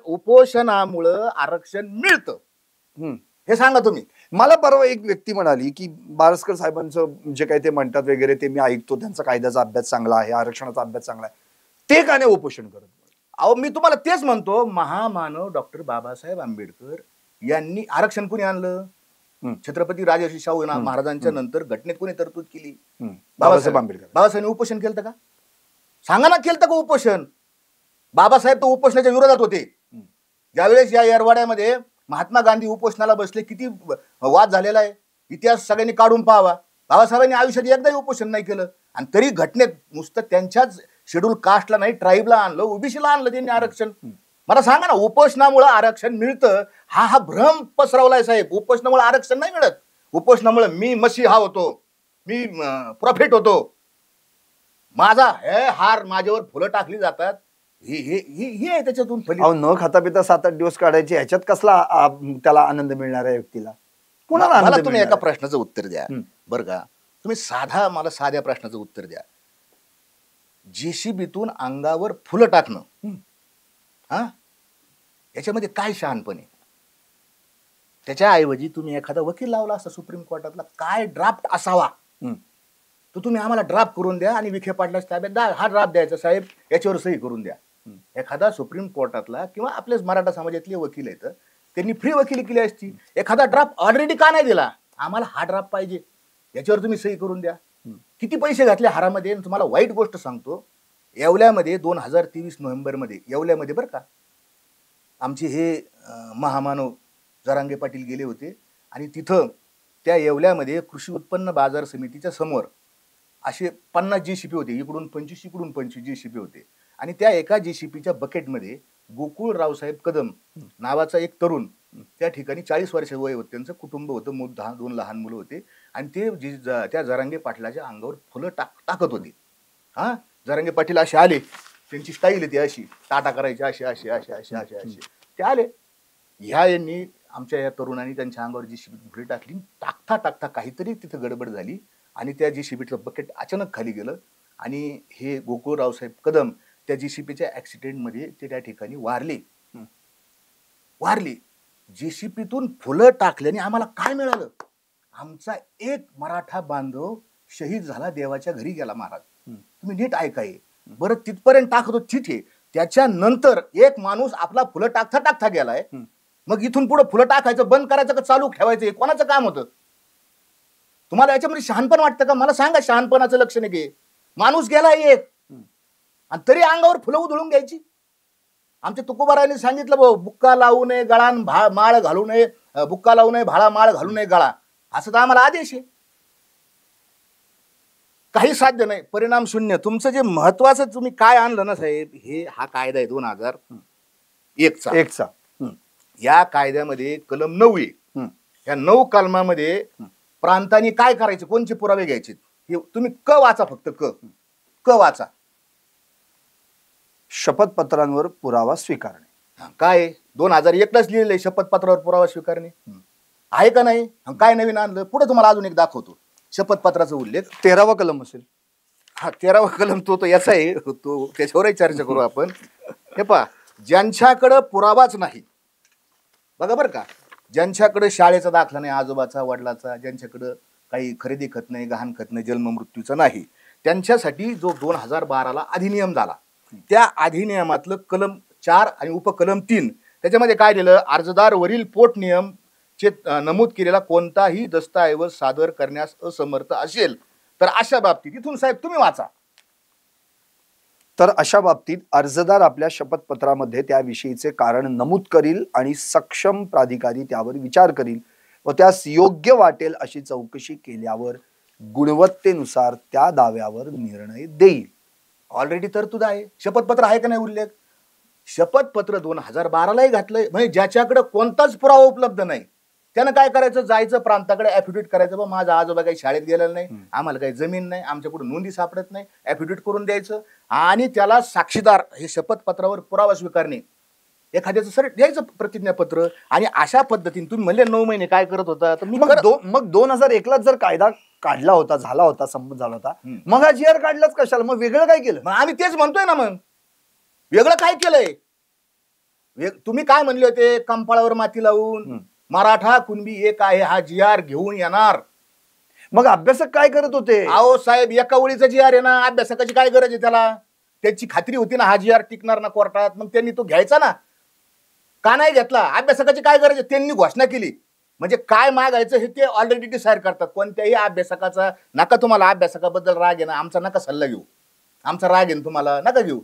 उपोषणामुळं आरक्षण मिळतं हे सांगा तुम्ही. मला परवा एक व्यक्ती म्हणाली की बारस्कर साहेबांचं जे काही ते म्हणतात वगैरे ते मी ऐकतो, त्यांचा कायद्याचा अभ्यास चांगला आहे, आरक्षणाचा अभ्यास चांगला आहे, ते का नाही उपोषण करत? अहो मी तुम्हाला तेच म्हणतो, महामानव डॉक्टर बाबासाहेब आंबेडकर यांनी आरक्षण कोणी आणलं? छत्रपती राजर्षी शाहू महाराजांच्या नंतर घटनेत कोणी तरतूद केली? बाबासाहेब आंबेडकर. बाबासाहेबांनी उपोषण केलं का? सांगा ना, केलं का उपोषण? बाबासाहेब तर उपोषणाच्या विरोधात होते. ज्यावेळेस या येरवाड्यामध्ये महात्मा गांधी उपोषणाला बसले, किती वाद झालेला आहे, इतिहास सगळ्यांनी काढून पाहावा. बाबासाहेबांनी आयुष्यात एकदाही उपोषण नाही केलं, आणि तरी घटनेत नुसतं त्यांच्याच शेड्यूल कास्टला नाही, ट्राईबला आणलं, ओबीसीला आणलं त्यांनी आरक्षण. मला सांगा ना, उपोषणामुळे आरक्षण मिळतं हा भ्रम पसरवलाय साहेब. उपोषणामुळे आरक्षण नाही मिळत. उपोषणामुळे मी मसीहा होतो, मी प्रॉफिट होतो, माझा हे हार माझ्यावर फुलं टाकली जातात, हे आहे त्याच्यातून फलित. न खाता पिता 7-8 दिवस काढायचे, ह्याच्यात कसला त्याला आनंद मिळणार आहे व्यक्तीला? कुणाला मला आनंद तुम्ही मिळणार एका प्रश्नाचं उत्तर द्या बरं का. तुम्ही मला साध्या प्रश्नाचं उत्तर द्या. जेसीबीतून अंगावर फुलं टाकणं हा याच्यामध्ये काय शहाणपण आहे? त्याच्याऐवजी तुम्ही एखादा वकील लावला असता सुप्रीम कोर्टातला, काय ड्राफ्ट असावा तो तुम्ही आम्हाला ड्राफ्ट करून द्या आणि विखे पाटलाच्या ताब्यात हा ड्राफ्ट द्यायचा, साहेब याच्यावर सही करून द्या. एखादा सुप्रीम कोर्टातला किंवा आपलेच मराठा समाजातले वकील आहेत, त्यांनी फ्री वकिली केली असती. एखादा ड्राफ्ट ऑलरेडी का नाही दिला? आम्हाला हा ड्राफ्ट पाहिजे, याच्यावर तुम्ही सही करून द्या. किती पैसे घातले हारामध्ये. तुम्हाला वाईट गोष्ट सांगतो, येवल्यामध्ये 2023 नोव्हेंबरमध्ये येवल्यामध्ये बरं का, आमचे हे महामानव जरांगे पाटील गेले होते, आणि तिथं त्या येवल्यामध्ये कृषी उत्पन्न बाजार समितीच्या समोर असे 50 जेसीपी होते, इकडून 25 इकडून 25 जेसीपी होते. आणि त्या एका जेसीपीच्या बकेटमध्ये गोकुळ रावसाहेब कदम नावाचा एक तरुण, त्या ठिकाणी 40 वर्ष वय होतं, त्यांचं कुटुंब होतं, 2 लहान मुलं होते, आणि ते त्या जरांगे पाटलाच्या अंगावर फुलं टाकत होते. हा जरांगे पाटील असे आले, त्यांची स्टाईल आहे ती अशी टाटा करायची, असे असे असे असे असे असे ते आले. यांनी आमच्या या तरुणांनी त्यांच्या अंगावर जेसीबी फुले टाकली. टाकता काहीतरी तिथं गडबड झाली आणि त्या जेसीबीचं बकेट अचानक खाली गेलं, आणि हे गोकुळ रावसाहेब कदम त्या जेसीबीच्या ऍक्सिडेंटमध्ये ते त्या ठिकाणी वारले. जेसीबीतून फुलं टाकल्याने आम्हाला काय मिळालं? आमचा एक मराठा बांधव शहीद झाला, देवाच्या घरी गेला महाराज. तुम्ही नीट ऐकाय बरं, तिथपर्यंत टाकत होतो ठीक आहे. त्याच्यानंतर एक माणूस आपला फुलं टाकता गेलाय, मग इथून पुढे फुलं टाकायचं बंद करायचं का चालू ठेवायचं, हे कोणाचं काम होतं? तुम्हाला याच्यामध्ये शहाणपण वाटतं का? मला सांगा, शहाणपणाचं लक्षण आहे की माणूस गेला एक आणि तरी अंगावर फुलं उधळून घ्यायची. आमच्या तुकोबारायांनी सांगितलं, बुक्का लावू नये गळा माळ घालू नये, बुक्का लावू नये भाळा, माळ घालू नये गळा, असं तर आम्हाला आदेश आहे. काही साध्य नाही, परिणाम शून्य. तुमचं जे महत्वाचं तुम्ही काय आणलं ना साहेब, हा कायदा आहे 2001 चा. या कायद्यामध्ये कलम 9 आहे. या 9 कलमामध्ये प्रांतांनी काय करायचे, कोणते पुरावे घ्यायचे, हे तुम्ही वाचा, फक्त क वाचा. शपथपत्रांवर पुरावा स्वीकारणे. काय 2001लाच लिहिलंय शपथपत्रावर पुरावा स्वीकारणे, आहे का नाही? काय नवीन आणलं? पुढे तुम्हाला अजून एक दाखवतो शपथपत्राचा उल्लेख. 13वा कलम असेल. हा 13वा कलम तो याचा आहे, तो त्याच्यावरही चर्चा करू आपण. हे पहा, ज्यांच्याकडं पुरावाच नाही, बघा बरं का, ज्यांच्याकडे शाळेचा दाखला नाही, आजोबाचा वडिलाचा, ज्यांच्याकडं काही खरेदी खत नाही, गहाण खत नाही, जन्म मृत्यूचा नाही, त्यांच्यासाठी जो 2012ला अधिनियम झाला, त्या अधिनियमातलं कलम 4 आणि उपकलम 3 त्याच्यामध्ये काय दिलं? अर्जदार वरील पोट नियम नमूद केलेला कोणताही दस्तऐवज सादर करण्यास असमर्थ असेल तर अशा बाबतीत, इथून साहेब तुम्ही वाचा, तर अशा बाबतीत अर्जदार आपल्या शपथपत्रामध्ये त्याविषयीचे कारण नमूद करील आणि सक्षम प्राधिकारी त्यावर विचार करील व त्यास योग्य वाटेल अशी चौकशी केल्यावर गुणवत्तेनुसार त्या दाव्यावर निर्णय देईल. ऑलरेडी तरतूद आहे. शपथपत्र आहे का नाही उल्लेख? शपथपत्र 2012लाही घातलंय. म्हणजे ज्याच्याकडे कोणताच पुरावा उपलब्ध नाही त्यानं काय करायचं, जायचं प्रांताकडे ऍफिडेव्हिट करायचं, बा माझा आजोबा काही शाळेत गेलेला नाही, आम्हाला काही जमीन नाही, आमच्याकडून नोंदी सापडत नाही, ऍफिडेव्हिट करून द्यायचं आणि त्याला साक्षीदार हे शपथपत्रावर पुरावा स्वीकारणे, एखाद्याचं सर द्यायचं प्रतिज्ञापत्र. आणि अशा पद्धतीने तुम्ही म्हणले 9 महिने काय करत होता, तर मी मग 2001ला जर कायदा काढला होता, झाला होता, संमत झाला होता, मग हा GR काढलाच कशाला? मग वेगळं काय केलं? मग आम्ही तेच म्हणतोय ना, मग वेगळं काय केलंय? तुम्ही काय म्हणले होते, कंपाळावर माती लावून मराठा कुणबी एक आहे हा GR घेऊन येणार. मग अभ्यासक काय करत होते? अहो साहेब, एका ओळीचा GR आहे ना, अभ्यासकाची काय गरज आहे त्याला? त्याची खात्री होती ना हा GR टिकणार ना कोर्टात, मग त्यांनी तो घ्यायचा ना. का नाही घेतला? अभ्यासकाची काय गरज आहे? त्यांनी घोषणा केली म्हणजे काय मागायचं हे ते ऑलरेडी डिसाईड करतात. कोणत्याही अभ्यासकाचा नका, तुम्हाला अभ्यासकाबद्दल राग आहे ना, आमचा नका सल्ला घेऊ, आमचा राग आहे तुम्हाला नका घेऊ.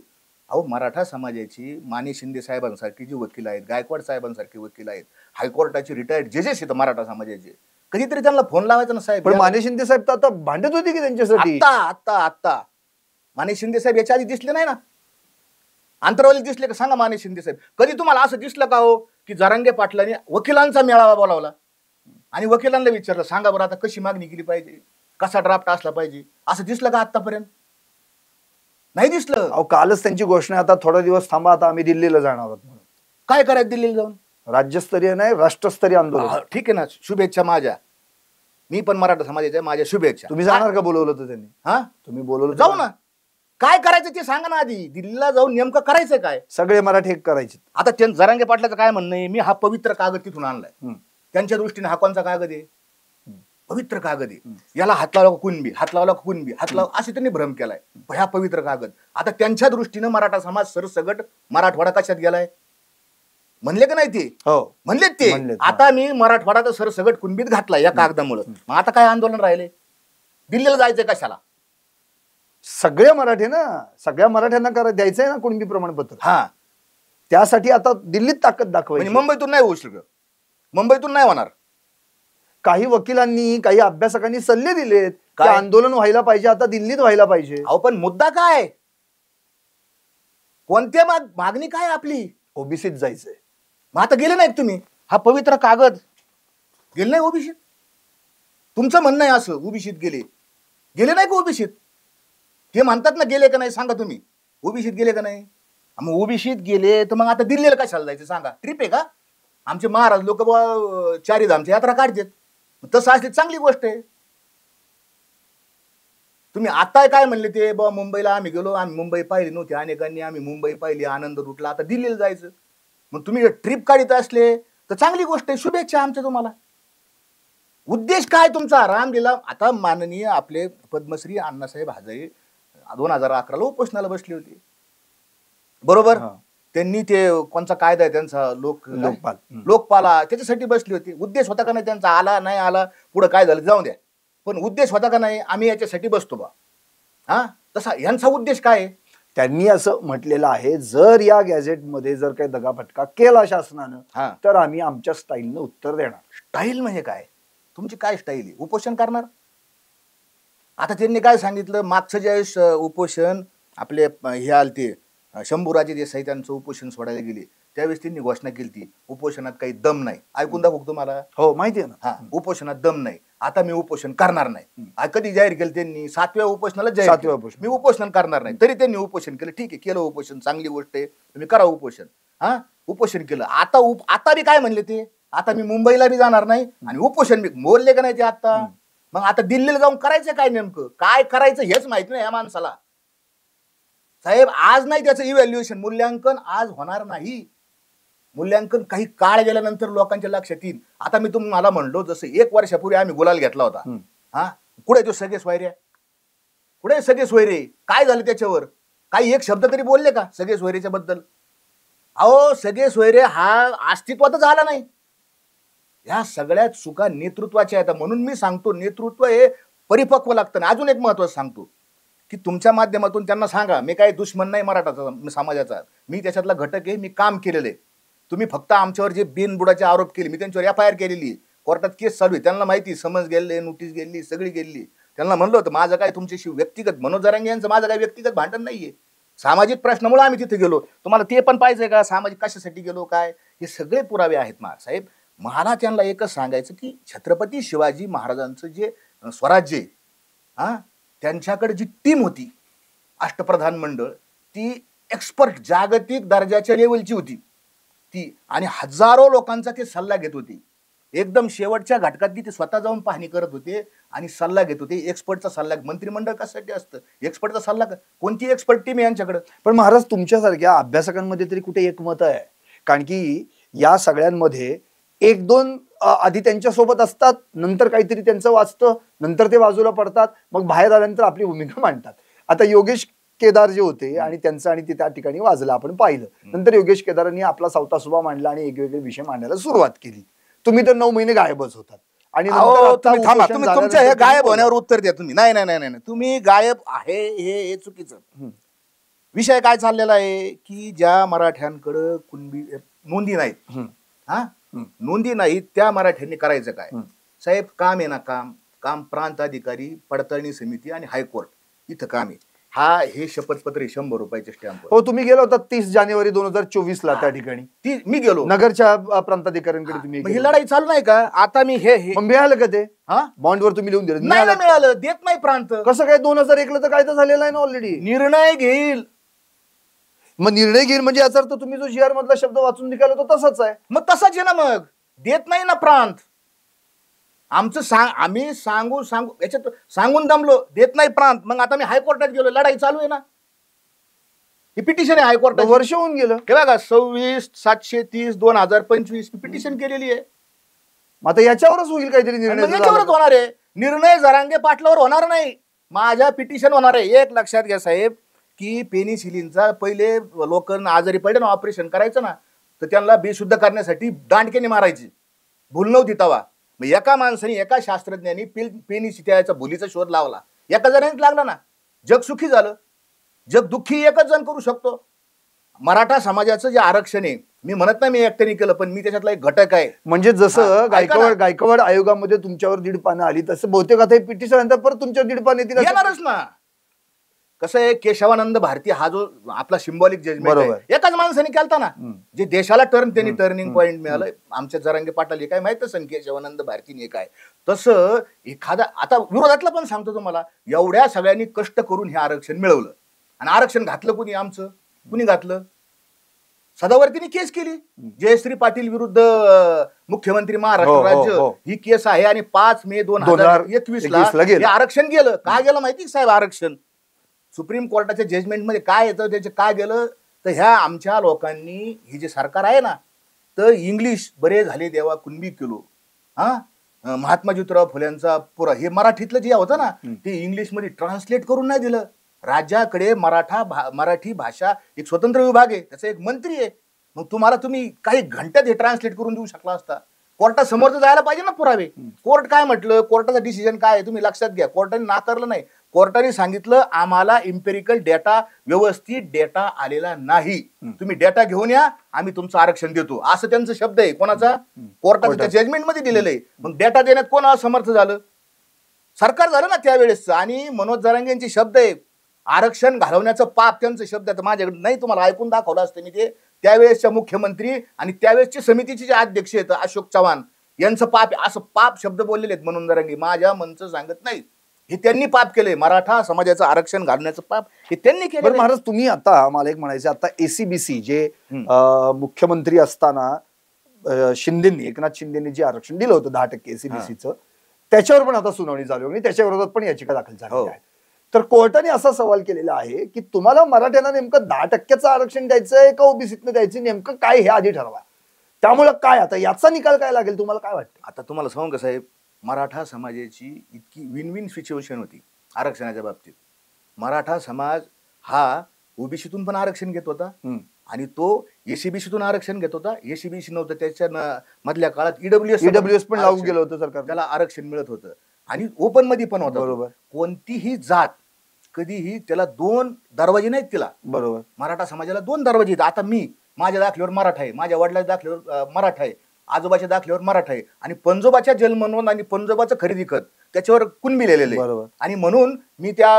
अहो मराठा समाजाची माने शिंदे साहेबांसारखी जी वकील आहेत, गायकवाड साहेबांसारखी वकील आहेत, हायकोर्टाचे रिटायर्ड जजेस आहेत मराठा समाजाचे, कधीतरी त्यांना फोन लावायचा ना साहेब. पण माने शिंदे साहेब तर आता भांडत होते की त्यांच्यासाठी. आता माने शिंदे साहेब याच्या आधी दिसले नाही ना, अंतरावली दिसले का? सांगा माने शिंदे साहेब. कधी तुम्हाला असं दिसलं का हो की जरांगे पाटलांनी वकिलांचा मेळावा बोलावला आणि वकिलांना विचारलं, सांगा बरं आता कशी मागणी केली पाहिजे, कसा ड्राफ्ट असला पाहिजे, असं दिसलं का आतापर्यंत? नाही दिसलं. अहो कालच त्यांची घोषणा, आता थोडा दिवस थांबा, आता आम्ही दिल्लीला जाणार आहोत म्हणून. काय करायचं दिल्लीला जाऊन? राज्यस्तरीय नाही, राष्ट्रस्तरीय आंदोलन. ठीक आहे ना, शुभेच्छा माझ्या, मी पण मराठा समाजाच्या, माझ्या शुभेच्छा. तुम्ही जाणार का? बोलवलं होतं त्यांनी. हा, तुम्ही बोलवलं? जाऊ ना. काय करायचं ते सांगा ना आधी. दिल्लीला जाऊन नेमकं करायचं काय? सगळे मराठी एक करायचे. आता जरांगे पाटलाचं काय म्हणणं आहे, मी हा पवित्र कागद तिथून आणलाय. त्यांच्या दृष्टीने हा कोणचा कागद आहे? पवित्र कागद आहे. याला हात लावला कुणबी, हात लावला कुणबी, हात लाव, असे त्यांनी भ्रम केलाय. ह्या पवित्र कागद. आता त्यांच्या दृष्टीनं मराठा समाज सरसगट मराठवाडा कशात गेलाय म्हणले का नाही ते? हो म्हणलेत ते. आता मी मराठवाडा सरसगट कुणबीत घातला या कागदामुळे. मग आता काय आंदोलन राहिले? दिल्लीला जायचंय कशाला? सगळे मराठी ना, सगळ्या मराठ्यांना द्यायचंय ना कुणबी प्रमाणपत्र. हा, त्यासाठी आता दिल्लीत ताकद दाखवायची. म्हणजे मुंबईतून नाही होऊ शकत, मुंबईतून नाही होणार. काही वकिलांनी, काही अभ्यासकांनी सल्ले दिलेत की आंदोलन व्हायला पाहिजे, आता दिल्लीत व्हायला पाहिजे. अहो पण मुद्दा काय? कोणत्या मागणी काय आपली? ओबीसीत जायचंय. मग आता गेले नाहीत तुम्ही? हा पवित्र कागद गेले नाही ओबीसीत? तुमचं म्हणणं आहे असं, ओबीसीत गेले नाही का ओबीसीत? हे म्हणतात ना गेले का नाही, सांगा तुम्ही. ओबीसीत गेले का नाही? मग ओबीसीत गेले तर मग आता दिल्लीला कशाला जायचं सांगा? ट्रिप आहे का? आमचे महाराज लोक चारीधामची यात्रा काढतात, तसं असली चांगली गोष्ट आहे. तुम्ही आता काय म्हणले ते, बा मुंबईला आम्ही गेलो, आम्ही मुंबई पाहिली नव्हती अनेकांनी, आम्ही मुंबई पाहिली, आनंद लुटला, आता दिल्लीला जायचं. मग तुम्ही ट्रिप काढत असले तर चांगली गोष्ट आहे, शुभेच्छा आमच्या तुम्हाला. उद्देश काय तुमचा? रामलीला. आता माननीय आपले पद्मश्री अण्णासाहेब हजारे 2011ला उपोषणाला बसली होती, बरोबर? त्यांनी ते कोणचा कायदा आहे त्यांचा, लोकपाला, त्याच्यासाठी बसली होती. उद्देश होता का नाही त्यांचा? आला नाही आला, पुढे काय झालं जाऊ द्या, पण उद्देश होता का नाही, आम्ही याच्यासाठी बसतो बा. हा, तसा यांचा उद्देश काय आहे? त्यांनी असं म्हटलेलं आहे, जर या गॅझेटमध्ये जर काही दगाफटका केला शासनानं तर आम्ही आमच्या स्टाईलनं उत्तर देणार. स्टाईल म्हणजे काय? तुमची काय स्टाईल आहे? उपोषण करणार? आता त्यांनी काय सांगितलं, मागचं ज्यावेळेस उपोषण आपले हे आलते शंभूराजे देसाई त्यांचं उपोषण सोडायला गेले, त्यावेळेस त्यांनी घोषणा केली ती उपोषणात काही दम नाही. ऐकून दाखवू तुम्हाला? हो माहिती आहे ना. हा, उपोषणात दम नाही, आता मी उपोषण करणार नाही. कधी जाहीर केलं त्यांनी? 7व्या उपोषणाला जाहीर, मी उपोषण करणार नाही. तरी त्यांनी उपोषण केलं. ठीक आहे, केलं उपोषण, चांगली गोष्ट आहे, तुम्ही करा उपोषण. हा, उपोषण केलं. आता बी काय म्हणले ते, आता मी मुंबईला बी जाणार नाही आणि उपोषण बी बोलले का नाही ते आता. मग आता दिल्लीला जाऊन करायचं काय? नेमकं काय करायचं हेच माहित नाही या माणसाला. साहेब आज नाही त्याचं इव्हॅल्युएशन, मूल्यांकन आज होणार नाही. मूल्यांकन काही काळ गेल्यानंतर लोकांच्या लक्षात येईल. आता मी तुम्हाला म्हणलो, जसं 1 वर्षापूर्वी आम्ही गुलाल घेतला होता, हा, कुठे तो सगळे सोयरे? कुठे सगळे सोयरे? काय झालं त्याच्यावर? काही एक शब्द तरी बोलले का सगळे सोयरेच्या बद्दल? अहो सगळे सोयरे हा अस्तित्वातच आला नाही. ह्या सगळ्यात चुका नेतृत्वाच्या आहेत. म्हणून मी सांगतो, नेतृत्व हे परिपक्व लागतं. अजून एक महत्वाचं सांगतो की तुमच्या माध्यमातून त्यांना सांगा, मी काही दुश्मन नाही मराठा समाजाचा, मी त्याच्यातला घटक आहे, मी काम केलेलं आहे. तुम्ही फक्त आमच्यावर जे बिनबुडाचे आरोप केले, मी त्यांच्यावर FIR केलेली, कोर्टात केस चालू आहे, त्यांना माहिती, समन्स गेले, नोटीस गेली, सगळी गेली. त्यांना म्हणलं होतं माझं काय तुमच्याशी व्यक्तिगत, मनोज जरांगे यांचं माझं काय व्यक्तिगत भांडण नाहीये, सामाजिक प्रश्नामुळे आम्ही तिथे गेलो. तुम्हाला ते पण पाहिजे का, सामाजिक कशासाठी गेलो काय, हे सगळे पुरावे आहेत साहेब. मला त्यांना एकच सांगायचं की छत्रपती शिवाजी महाराजांचं जे स्वराज्य आहे, हा, त्यांच्याकडे जी टीम होती अष्टप्रधान मंडळ, ती एक्सपर्ट जागतिक दर्जाच्या लेवलची होती ती, आणि हजारो लोकांचा ते सल्ला घेत होते. एकदम शेवटच्या घटकातली ते स्वतः जाऊन पाहणी करत होते आणि सल्ला घेत होते. एक्सपर्टचा सल्ला, मंत्रिमंडळ कशासाठी असतं, एक्सपर्टचा सल्ला, कोणती एक्सपर्ट टीम आहे यांच्याकडे. पण महाराज तुमच्यासारख्या अभ्यासकांमध्ये तरी कुठे एकमत आहे? कारण की या सगळ्यांमध्ये एक दोन आधी त्यांच्या सोबत असतात, नंतर काहीतरी त्यांचं वाचतं, नंतर ते बाजूला पडतात, मग बाहेर आल्यानंतर आपली भूमिका मांडतात. आता योगेश केदार जे होते आणि त्यांचं आणि ते त्या ठिकाणी वाजलं, आपण पाहिलं. नंतर योगेश केदारांनी आपला सावतासुभा मांडला आणि वेगवेगळे विषय मांडायला सुरुवात केली. तुम्ही तर 9 महिने गायबच होतात. आणि तुम्ही थांबा, तुम्ही तुमच्या हे गायब होण्यावर उत्तर द्या तुम्ही. नाही नाही नाही नाही, तुम्ही गायब आहे हे चुकीचं. विषय काय चाललेला आहे की ज्या मराठ्यांकडं कुणबी नोंदी नाहीत, हा, नोंदी नाहीत, त्या मराठ्यांनी करायचं काय साहेब? काम आहे ना, काम प्रांत अधिकारी, पडताळणी समिती आणि हायकोर्ट, इथं काम आहे. हे शपथपत्र 100 रुपयाचे स्टॅम्प. हो, तुम्ही गेला होता 30 जानेवारी 2024 ला त्या ठिकाणी. मी गेलो नगरच्या प्रांताधिकाऱ्यांकडे. तुम्ही ही लढाई चालू नाही का आता? मी हे मिळालं का ते? हा, बॉन्डवर तुम्ही लिहून दिलं? नाही मिळालं, देत नाही प्रांत. कसं काय? 2001 ला तर कायदा झालेला आहे ना ऑलरेडी. निर्णय घेईल. मग निर्णय घेईल म्हणजे याचा अर्थ तुम्ही जो जीआर मधला शब्द वाचून निघाला तो तसाच आहे. मग तसाच आहे ना, मग देत नाही ना प्रांत. आमचं आम्ही सांगू याच्यात सांगून दमलो, देत नाही प्रांत. मग आता मी हायकोर्टात गेलो, लढाई चालू आहे ना. ही पिटिशन आहे हायकोर्टात, वर्ष होऊन गेलं. हे बघा 26/730/2025 पिटिशन केलेली आहे. आता याच्यावरच होईल काहीतरी निर्णय. याच्यावरच होणार आहे निर्णय. जरांगे पाटलावर होणार नाही, माझ्या पिटिशन होणार आहे. एक लक्षात घ्या साहेब की पेनिसिलिनचा पहिले लोकांना आजारी पडले ना, ऑपरेशन करायचं ना, तर त्यांना बेशुद्ध करण्यासाठी दांडकेने मारायची, भूल नव्हती तवा. मग एका माणसाने, एका शास्त्रज्ञानी पेनिसिलिनचा भुलीचा शोध लावला, एका जणांनीच लागला ना, जग सुखी झालं. जग दुःखी एकच जण करू शकतो. मराठा समाजाचं जे आरक्षण आहे, मी म्हणत नाही मी एकट्याने केलं, पण मी त्याच्यातला एक घटक आहे. म्हणजे जसं गायकवाड आयोगामध्ये तुमच्यावर 1.5 पानं आली, तसं बहुतेक आता पिटिशन नंतर परत तुमच्यावर 1.5 पानं येणारच ना. कसं आहे, केशवानंद भारती हा जो आपला सिम्बॉलिक जजमेंट आहे, एकाच माणसाने केलता ना, जे देशाला टर्निंग पॉइंट मिळालं. आमच्या जरांगे पाटील काय माहित असेल केशवानंद भारतीने काय. तसं एखादा, आता विरोधातलं पण सांगतो तुम्हाला, एवढ्या सगळ्यांनी कष्ट करून हे आरक्षण मिळवलं, आणि आरक्षण घातलं कुणी? आमचं. कुणी घातलं? सदावर्तीने केस केली, जयश्री पाटील विरुद्ध मुख्यमंत्री महाराष्ट्र राज्य, ही केस आहे. आणि 5 मे 2021 ला हे आरक्षण गेलं. का गेलं माहिती साहेब? आरक्षण सुप्रीम कोर्टाच्या जजमेंट मध्ये काय येतं, त्याचे काय गेलं, तर ह्या आमच्या लोकांनी, हे जे सरकार आहे ना, तर इंग्लिश बरे झाले देवा कुणबी केलो, हा, महात्मा ज्योतिराव फुल्यांचा पुरा, हे मराठीतलं जे होतं ना, ते इंग्लिश मध्ये ट्रान्सलेट करून नाही दिलं. राज्याकडे मराठी भाषा एक स्वतंत्र विभाग आहे, त्याचा एक मंत्री आहे. मग तुम्ही काही घंट्यात हे ट्रान्सलेट करून देऊ शकला असता. कोर्टा समोर तर जायला पाहिजे ना पुरावे. कोर्ट काय म्हटलं, कोर्टाचा डिसिजन काय आहे तुम्ही लक्षात घ्या. कोर्टाने नाकारलं नाही. कोर्टाने सांगितलं आम्हाला इम्पेरिकल डेटा, व्यवस्थित डेटा आलेला नाही, तुम्ही डेटा घेऊन या, आम्ही तुमचं आरक्षण देतो, असं त्यांचा शब्द आहे. कोणाचा? कोर्टाच्या जजमेंट मध्ये दिलेलं आहे. मग डेटा देण्यात कोण असमर्थ झालं? सरकार झालं ना त्यावेळेस. आणि मनोज जरांगे यांचे शब्द आहे, आरक्षण घालवण्याचं पाप त्यांचं शब्द आहे. माझ्याकडे नाही, तुम्हाला ऐकून दाखवलं असतं मी ते. त्यावेळेसच्या मुख्यमंत्री आणि त्यावेळेसचे समितीचे जे अध्यक्ष आहेत अशोक चव्हाण यांचं पाप, असं पाप शब्द बोललेले आहेत मनोज जरांगे. माझ्या मनचं सांगत नाही, हे त्यांनी पाप केले. मराठा समाजाचं आरक्षण घालण्याचं पाप हे त्यांनी केलं. महाराज तुम्ही आता मला एक म्हणायचं, आता एसीबीसी जे मुख्यमंत्री असताना शिंदेनी, एकनाथ शिंदेनी जे आरक्षण दिलं होतं 10% एसीबीसीचं, त्याच्यावर पण आता सुनावणी झाली आणि त्याच्या विरोधात पण याचिका दाखल झाली आहे. तर कोर्टाने असा सवाल केलेला आहे की तुम्हाला मराठ्यांना नेमकं 10%चं आरक्षण द्यायचंय का ओबीसीतनं द्यायचं, नेमकं काय हे आधी ठरवा. त्यामुळे काय आता याचा निकाल काय लागेल तुम्हाला काय वाटतं? आता तुम्हाला सांगू का साहेब, मराठा समाजाची इतकी विन विन सिच्युएशन होती आरक्षणाच्या बाबतीत. मराठा समाज हा ओबीसीतून पण आरक्षण घेत होता आणि तो एसीबीसीतून आरक्षण घेत होता. एसीबीसी नव्हतं त्याच्या मधल्या काळात ईडब्ल्यूएस पण लागू केलं होतं सरकार, त्याला आरक्षण मिळत होतं आणि ओपन मध्ये पण होतं. बरोबर. कोणतीही जात कधीही त्याला 2 दरवाजे नाहीत तिला. बरोबर. मराठा समाजाला 2 दरवाजे आहेत. आता मी, माझ्या दाखल्यावर मराठा आहे, माझ्या वडिलांच्या दाखल्यावर मराठा आहे, आजोबाच्या दाखल्यावर मराठा आहे आणि पंजोबाच्या जन्म नोंद आणि पंजोबाचं खरेदी खत त्याच्यावर कुणबी लिहिलेलं आहे. बरोबर. आणि म्हणून मी त्या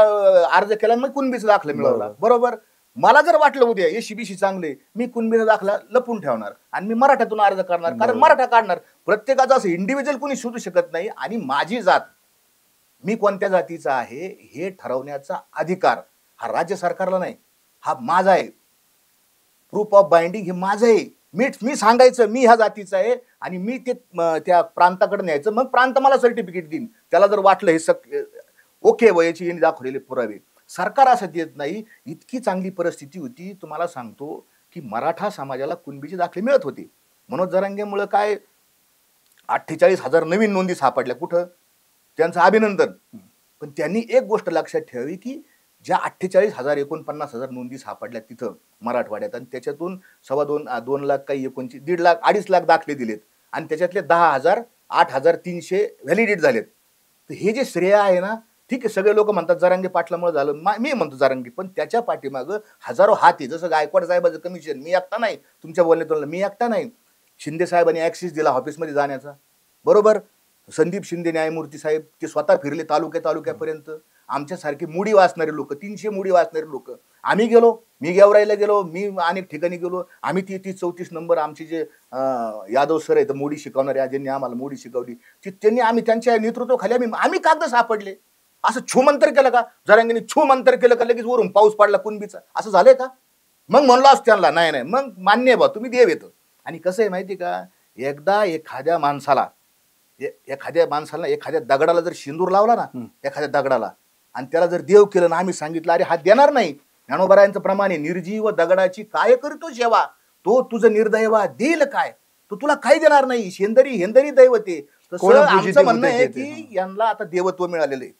अर्ज केला, मग कुणबीचा दाखला मिळवला. बरोबर. मला जर वाटलं उद्या एसीबीसी चांगले, मी कुणबीचा दाखला लपून ठेवणार आणि मी मराठ्यातून अर्ज करणार, कारण मराठा काढणार. प्रत्येकाचं असं इंडिव्हिज्युअल कुणी शोधू शकत नाही. आणि माझी जात, मी कोणत्या जातीचा आहे हे ठरवण्याचा अधिकार हा राज्य सरकारला नाही, हा माझा आहे. प्रूफ ऑफ बाइंडिंग हे माझं आहे. मी सांगायचं मी ह्या जातीचा आहे आणि मी ते त्या प्रांताकडे न्यायचं, मग प्रांत मला सर्टिफिकेट देईन. त्याला जर वाटलं हे ओके वयाची दाखवलेले पुरावे. सरकार असं देत नाही. इतकी चांगली परिस्थिती होती, तुम्हाला सांगतो की मराठा समाजाला कुणबीचे दाखले मिळत होते. मनोज जरांगेमुळे काय 48,000 नवीन नोंदी सापडल्या. कुठं? त्यांचं अभिनंदन. पण त्यांनी एक गोष्ट लक्षात ठेवावी की ज्या 48,000 49,000 नोंदी सापडल्या तिथं मराठवाड्यात, आणि त्याच्यातून 2.25 लाख काही 1.5 लाख 2.5 लाख दाखले दिलेत आणि त्याच्यातले 10,000 8,300 व्हॅलिडेट झालेत. तर हे जे श्रेय आहे ना, ठीक आहे, सगळे लोक म्हणतात जरांगे पाटलामुळे झालं, मी म्हणतो जरांगे, पण त्याच्या पाठीमागं हजारो हात आहे. जसं गायकवाड साहेबाचं कमिशन, मी एकटा नाही. तुमच्या बोलण्यातून मी एकटा नाही. शिंदे साहेबांनी ऍक्सेस दिला ऑफिसमध्ये जाण्याचा. बरोबर. संदीप शिंदे न्यायमूर्ती साहेब ते स्वतः फिरले तालुक्यापर्यंत. आमच्यासारखे मुडी वाचणारे लोक, 300 मुडी वाचणारे लोक. आम्ही गेलो, मी गेवराईला गेलो, मी अनेक ठिकाणी गेलो. आम्ही 33-34 नंबर आमचे जे यादव सर आहेत मोडी शिकवणारे, ज्यांनी आम्हाला मोडी शिकवली, त्यांनी आम्ही त्यांच्या नेतृत्वाखाली आम्ही कागद सापडले. असं छूमंतर केलं का? जरांगेने छूमंतर केलं का लगेच वरून पाऊस पडला कुणबीचा? असं झालंय का? मग म्हणलो असं त्यांना, नाही मग मान्य बा, तुम्ही देव येतो. आणि कसं आहे माहिती का, एकदा एखाद्या माणसाला एखाद्या दगडाला जर शिंदूर लावला ना, एखाद्या दगडाला, आणि त्याला जर देव केलं ना, आम्ही सांगितलं अरे हा देणार नाही. ज्ञानोबरायांचं प्रमाणे निर्जीव दगडाची काय करतो सेवा, तो तुझं निर्दैवा देईल काय, तो तुला काही देणार नाही. हेंदरी दैवते. तसं आमचं म्हणणं आहे की यांना आता देवत्व मिळालेलं आहे.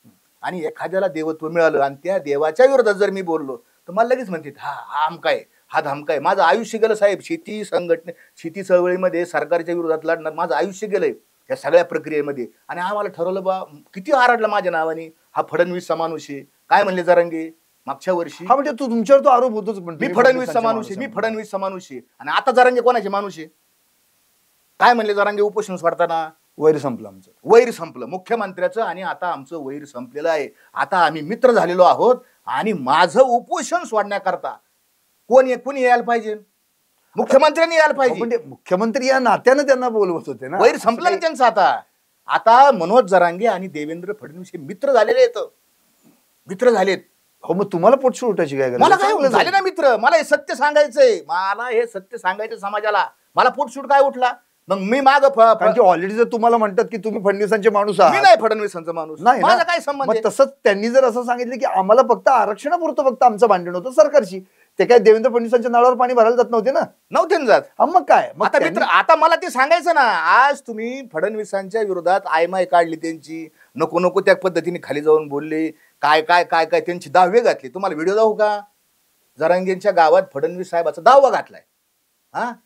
आणि एखाद्याला देवत्व मिळालं आणि त्या देवाच्या विरोधात जर मी बोललो तर मला लगेच म्हणते हा आमकाय, हा धमकाय. माझं आयुष्य गेलं साहेब शेती चळवळीमध्ये सरकारच्या विरोधात लढणार. माझं आयुष्य गेलंय या सगळ्या प्रक्रियेमध्ये. आणि आम्हाला ठरवलं बा, किती आरडलं माझ्या नावाने, हा फडणवीस समानुष आहे. काय म्हणले जरांगे मागच्या वर्षी? म्हणजे तुमच्यावर तो आरोप होतोच, मी फडणवीस समानुष आहे. आणि आता जरांगे कोणाचे माणूस आहे? काय म्हणले जरांगे उपोषण सोडताना? वैर संपलं आमचं. वैर संपलं मुख्यमंत्र्याचं. आणि आता आमचं वैर संपलेलं आहे. आता आम्ही मित्र झालेलो आहोत. आणि माझं उपोषण सोडण्याकरता कोणी यायला पाहिजे? मुख्यमंत्र्यांनी यायला पाहिजे. म्हणजे मुख्यमंत्री या नात्यानं त्यांना बोलवत होते ना. वैर संपलं ना त्यांचं. आता मनोज जरांगे आणि देवेंद्र फडणवीस हे मित्र झालेत. हो, मग तुम्हाला पोटशूळ उठायची काय? मला काय झाले ना मित्र, मला हे सत्य सांगायचंय. मला हे सत्य सांगायचं समाजाला. मला पोटशूट काय उठला? मग मी ऑलरेडी जर तुम्हाला म्हणतात की तुम्ही फडणवीसांचे माणूस आहात. मी नाही फडणवीसांचा माणूस, नाही. माझा काय संबंध? तसंच त्यांनी जर असं सांगितलं की आम्हाला फक्त आरक्षणापुरतं फक्त आमचं भांडण होतं सरकारशी, ते काय देवेंद्र फडणवीसांच्या नावावर पाणी भरायला जात नव्हते ना जात. मग काय आता मित्र, आता मला ते सांगायचं ना. आज तुम्ही फडणवीसांच्या विरोधात आयमाय काढली त्यांची, नको त्या पद्धतीने खाली जाऊन बोलले, काय त्यांची दावे घातली. तुम्हाला व्हिडिओ दाखवू का? जरांगेंच्या गावात फडणवीस साहेबाचा दावा घातलाय.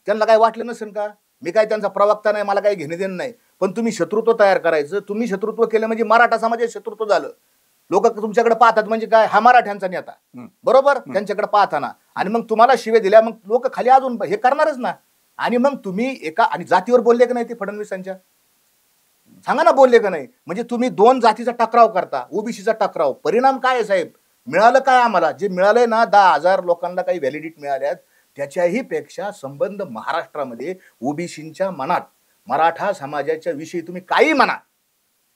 त्यांना काय वाटलं नसेल का? मी काय त्यांचा प्रवक्ता नाही, मला काही घेणे देणं नाही. पण तुम्ही शत्रुत्व तयार करायचं. तुम्ही शत्रुत्व केलं म्हणजे मराठा समाजाचे शत्रुत्व झालं. लोक तुमच्याकडे पाहतात म्हणजे काय, हा मराठ्यांचा नेता, बरोबर, त्यांच्याकडे पाहताना. आणि मग तुम्हाला शिवे दिल्या, मग लोक खाली अजून हे करणारच ना. आणि मग तुम्ही आणि जातीवर बोलले का नाही ते फडणवीसांच्या? सांगा ना, बोलले का नाही? म्हणजे तुम्ही 2 जातीचा टकराव करता, ओबीसीचा टकराव. परिणाम काय आहे साहेब? मिळालं काय आम्हाला? जे मिळालंय ना, 10,000 लोकांना काही व्हॅलिडिटी मिळाल्यात, त्याच्याही पेक्षा संबंध महाराष्ट्रामध्ये ओबीसींच्या मनात मराठा समाजाच्या विषयी तुम्ही काही म्हणा,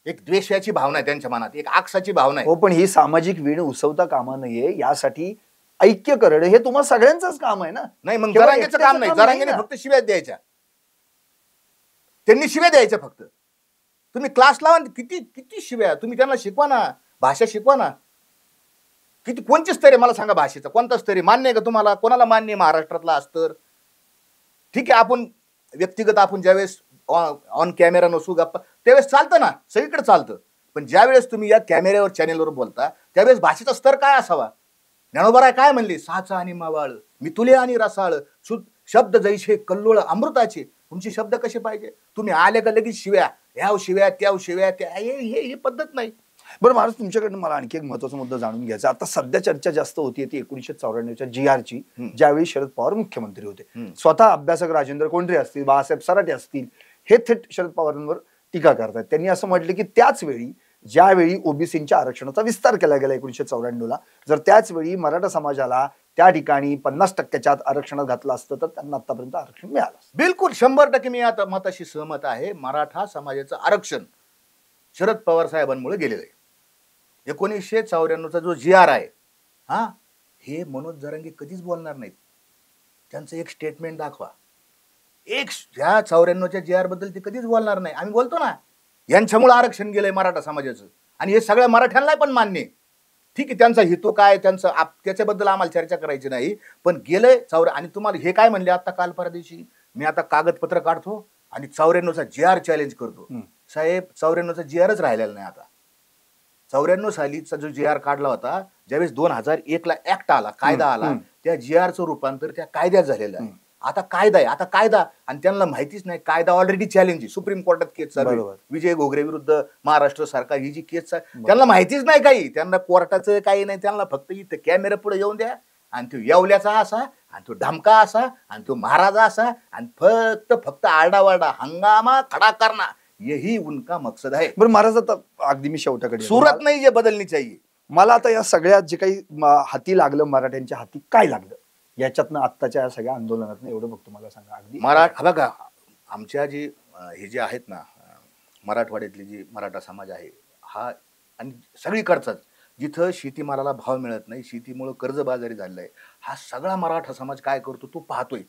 एक द्वेषाची भावना आहे त्यांच्या मनात, एक आक्षाची भावना आहे. हो, पण ही सामाजिक वीण उसवता कामा नये. यासाठी ऐक्य करणं हे तुम्हाला सगळ्यांचंच काम आहे ना. नाही, मग जरांगेचं काम नाही. जरांगेने फक्त शिव्या द्यायच्या. त्यांनी शिव्या द्यायच्या फक्त. तुम्ही क्लास लावा, किती शिव्या तुम्ही त्यांना शिकवा ना, भाषा शिकवा ना. किती कोणची स्तर आहे मला सांगा भाषेचा? कोणता स्तर आहे? मान्य आहे का तुम्हाला? कोणाला मान्य आहे महाराष्ट्रातला अस्तर? ठीक आहे, आपण व्यक्तिगत आपण ज्यावेळेस ऑन कॅमेरा नसू गप्पा त्यावेळेस चालतं ना, सगळीकडे चालतं. पण ज्यावेळेस तुम्ही या कॅमेऱ्यावर चॅनेलवर बोलता त्यावेळेस भाषेचा स्तर काय असावा? ज्ञानोबराय काय म्हणले? साचा आणि मावाळ, मितुले आणि रसाळ, शब्द जैसे कल्लोळ अमृताचे. तुमचे शब्द कसे पाहिजे? तुम्ही आले का लगेच शिव्या, ह्या शिव्या त्या शिव्या, ही पद्धत नाही. बरं महाराज, तुमच्याकडनं मला आणखी एक महत्वाचा मुद्दा जाणून घ्यायचा. आता सध्या चर्चा जास्त होतीये ती 1994च्या GR ची, ज्यावेळी शरद पवार मुख्यमंत्री होते. स्वतः अभ्यासक राजेंद्र कोंढरे असतील, बाळासाहेब सराटे असतील, हे थेट शरद पवारांवर टीका करतात. त्यांनी असं म्हटलं की त्याच वेळी ज्यावेळी ओबीसींच्या आरक्षणाचा विस्तार केला गेला 1994ला, जर त्याच वेळी मराठा समाजाला त्या ठिकाणी 50% आरक्षणात घातलं असतं तर त्यांना आतापर्यंत आरक्षण मिळालं असतं. बिलकुल 100% मी आता मताशी सहमत आहे. मराठा समाजाचं आरक्षण शरद पवार साहेबांमुळे गेलेलं आहे. 1994चा जो GR आहे, हा, हे मनोज जरांगे कधीच बोलणार नाहीत. त्यांचं एक स्टेटमेंट दाखवा. ह्या 94च्या GR बद्दल ते कधीच बोलणार नाही. आम्ही बोलतो ना, यांच्यामुळे आरक्षण गेलंय मराठा समाजाचं, आणि हे सगळ्या मराठ्यांना पण मान्य आहे. ठीक आहे, त्यांचा हेतू काय, त्याच्याबद्दल आम्हाला चर्चा करायची नाही, पण गेलंय 94. आणि तुम्हाला हे काय म्हणले आता काल परदेशी, मी आता कागदपत्र काढतो आणि 94चा GR चॅलेंज करतो. साहेब, 94चा GRच राहिलेला नाही आता. 94 सालीचा जो GR काढला होता, ज्यावेळेस 2001ला ऍक्ट आला, कायदा आला, त्या GRचं रूपांतर त्या कायद्यात झालेलं आहे. आता कायदा आहे, आता कायदा, आणि त्यांना माहितीच नाही कायदा ऑलरेडी चॅलेंज आहे. सुप्रीम कोर्टात केस चालू आहे, विजय घोगरे विरुद्ध महाराष्ट्र सरकार, ही जी केस त्यांना माहितीच नाही काही. त्यांना कोर्टाचं काही नाही, त्यांना फक्त इथं कॅमेरा पुढे येऊन द्या, आणि तो येवल्याचा असा, आणि तो ढमका असा, आणि तो महाराजा असा, आणि फक्त आरडावारडा, हंगामा खडा करना, यही उनका मकसद आहे. बरं महाराज, आता अगदी मी शेवटाकडे, सूरत नाही जे बदलणी चाहिए. मला आता या सगळ्यात जे काही हाती लागलं, मराठ्यांच्या हाती काय लागलं याच्यातनं, आत्ताच्या या सगळ्या आंदोलनातनं, एवढं फक्त मला सांगा. अगदी बघा, आमच्या जे हे जे आहेत ना, मराठवाड्यातले जे मराठा समाज आहे हा, आणि सगळीकडचाच, जिथं शेतीमालाला भाव मिळत नाही, शेतीमुळे कर्जबाजारी झालेलं आहे, हा सगळा मराठा समाज काय करतो तो पाहतोय.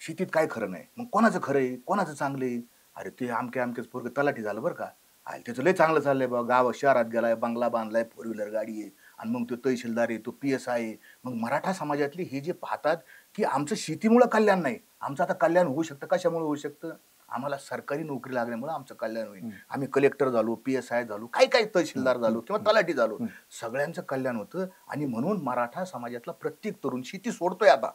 शेतीत काय खरं नाही, मग कोणाचं खरं आहे, कोणाचं चांगलं आहे. अरे ते अमकेच पोरग तलाठी झालं बरं का, अरे त्याचं लय चांगलं चाललंय बा, गाव शहरात गेलाय, बंगला बांधलाय, 4 व्हीलर गाडी आहे, आणि मग तो तहसीलदार आहे, तो PSI आहे. मग मराठा समाजातले हे जे पाहतात की आमचं शेतीमुळे कल्याण नाही, आमचं आता कल्याण होऊ शकतं. कशामुळे होऊ शकतं? आम्हाला सरकारी नोकरी लागल्यामुळे आमचं कल्याण होईल. आम्ही कलेक्टर झालो, PSI झालो, काही तहसीलदार झालो किंवा तलाठी झालो, सगळ्यांचं कल्याण होतं. आणि म्हणून मराठा समाजातला प्रत्येक तरुण शेती सोडतोय आता,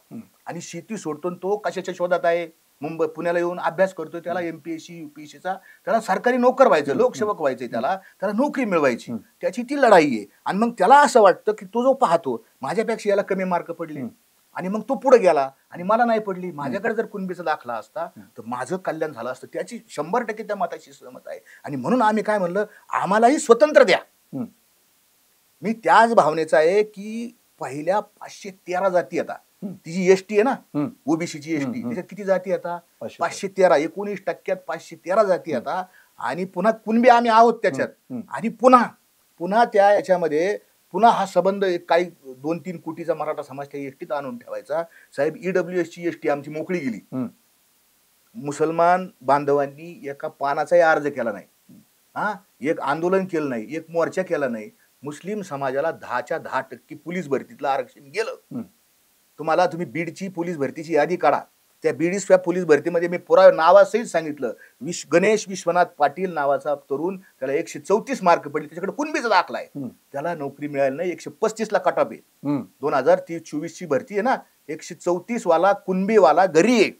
आणि शेती सोडतो तो कशाच्या शोधात आहे, मुंबई पुण्याला येऊन अभ्यास करतोय. त्याला MPSC UPSCचा, त्याला सरकारी नोकर व्हायचं, लोकसेवक व्हायचंय, त्याला नोकरी मिळवायची, त्याची ती लढाई आहे. आणि मग त्याला असं वाटतं की तो जो पाहतो माझ्यापेक्षा याला कमी मार्क पडले, आणि मग तो पुढे गेला आणि मला नाही पडली, माझ्याकडे जर कुणबीचा दाखला असता तर माझं कल्याण झालं असतं. त्याची 100% त्या मताशी सहमत आहे. आणि म्हणून आम्ही काय म्हणलं, आम्हालाही स्वतंत्र द्या. मी त्याच भावनेचा आहे की पहिल्या 513 जाती आता, ती जी एसटी आहे ना, ओबीसीची एसटी, त्याच्यात किती जाती आता? 513. 19% 513 जाती आता. आणि पुन्हा कुणबी आम्ही आहोत त्याच्यात. आणि पुन्हा त्या याच्यामध्ये पुन्हा हा संबंध काही 2-3 कोटीचा मराठा समाज त्या एसटीत आणून ठेवायचा. साहेब, EWS ची एसटी आमची मोकळी गेली. मुसलमान बांधवांनी एका पानाचाही अर्ज केला नाही, एक आंदोलन केलं नाही, एक मोर्चा केला नाही. मुस्लिम समाजाला 10च्या 10% पोलीस भरतीतलं आरक्षण गेलं. तुम्ही बीडची पोलीस भरतीची यादी काढा. त्या बीडी स्वॅप पोलीस भरतीमध्ये मी पुरा नावासहित सांगितलं, गणेश विश्वनाथ पाटील नावाचा तरुण, त्याला 134 मार्क पडले, त्याच्याकडे कुणबीचा दाखला आहे, त्याला नोकरी मिळाली नाही. 135ला कट ऑफ आहे. 2023-24 ची भरती आहे ना, 134 वाला कुणबीवाला घरी आहे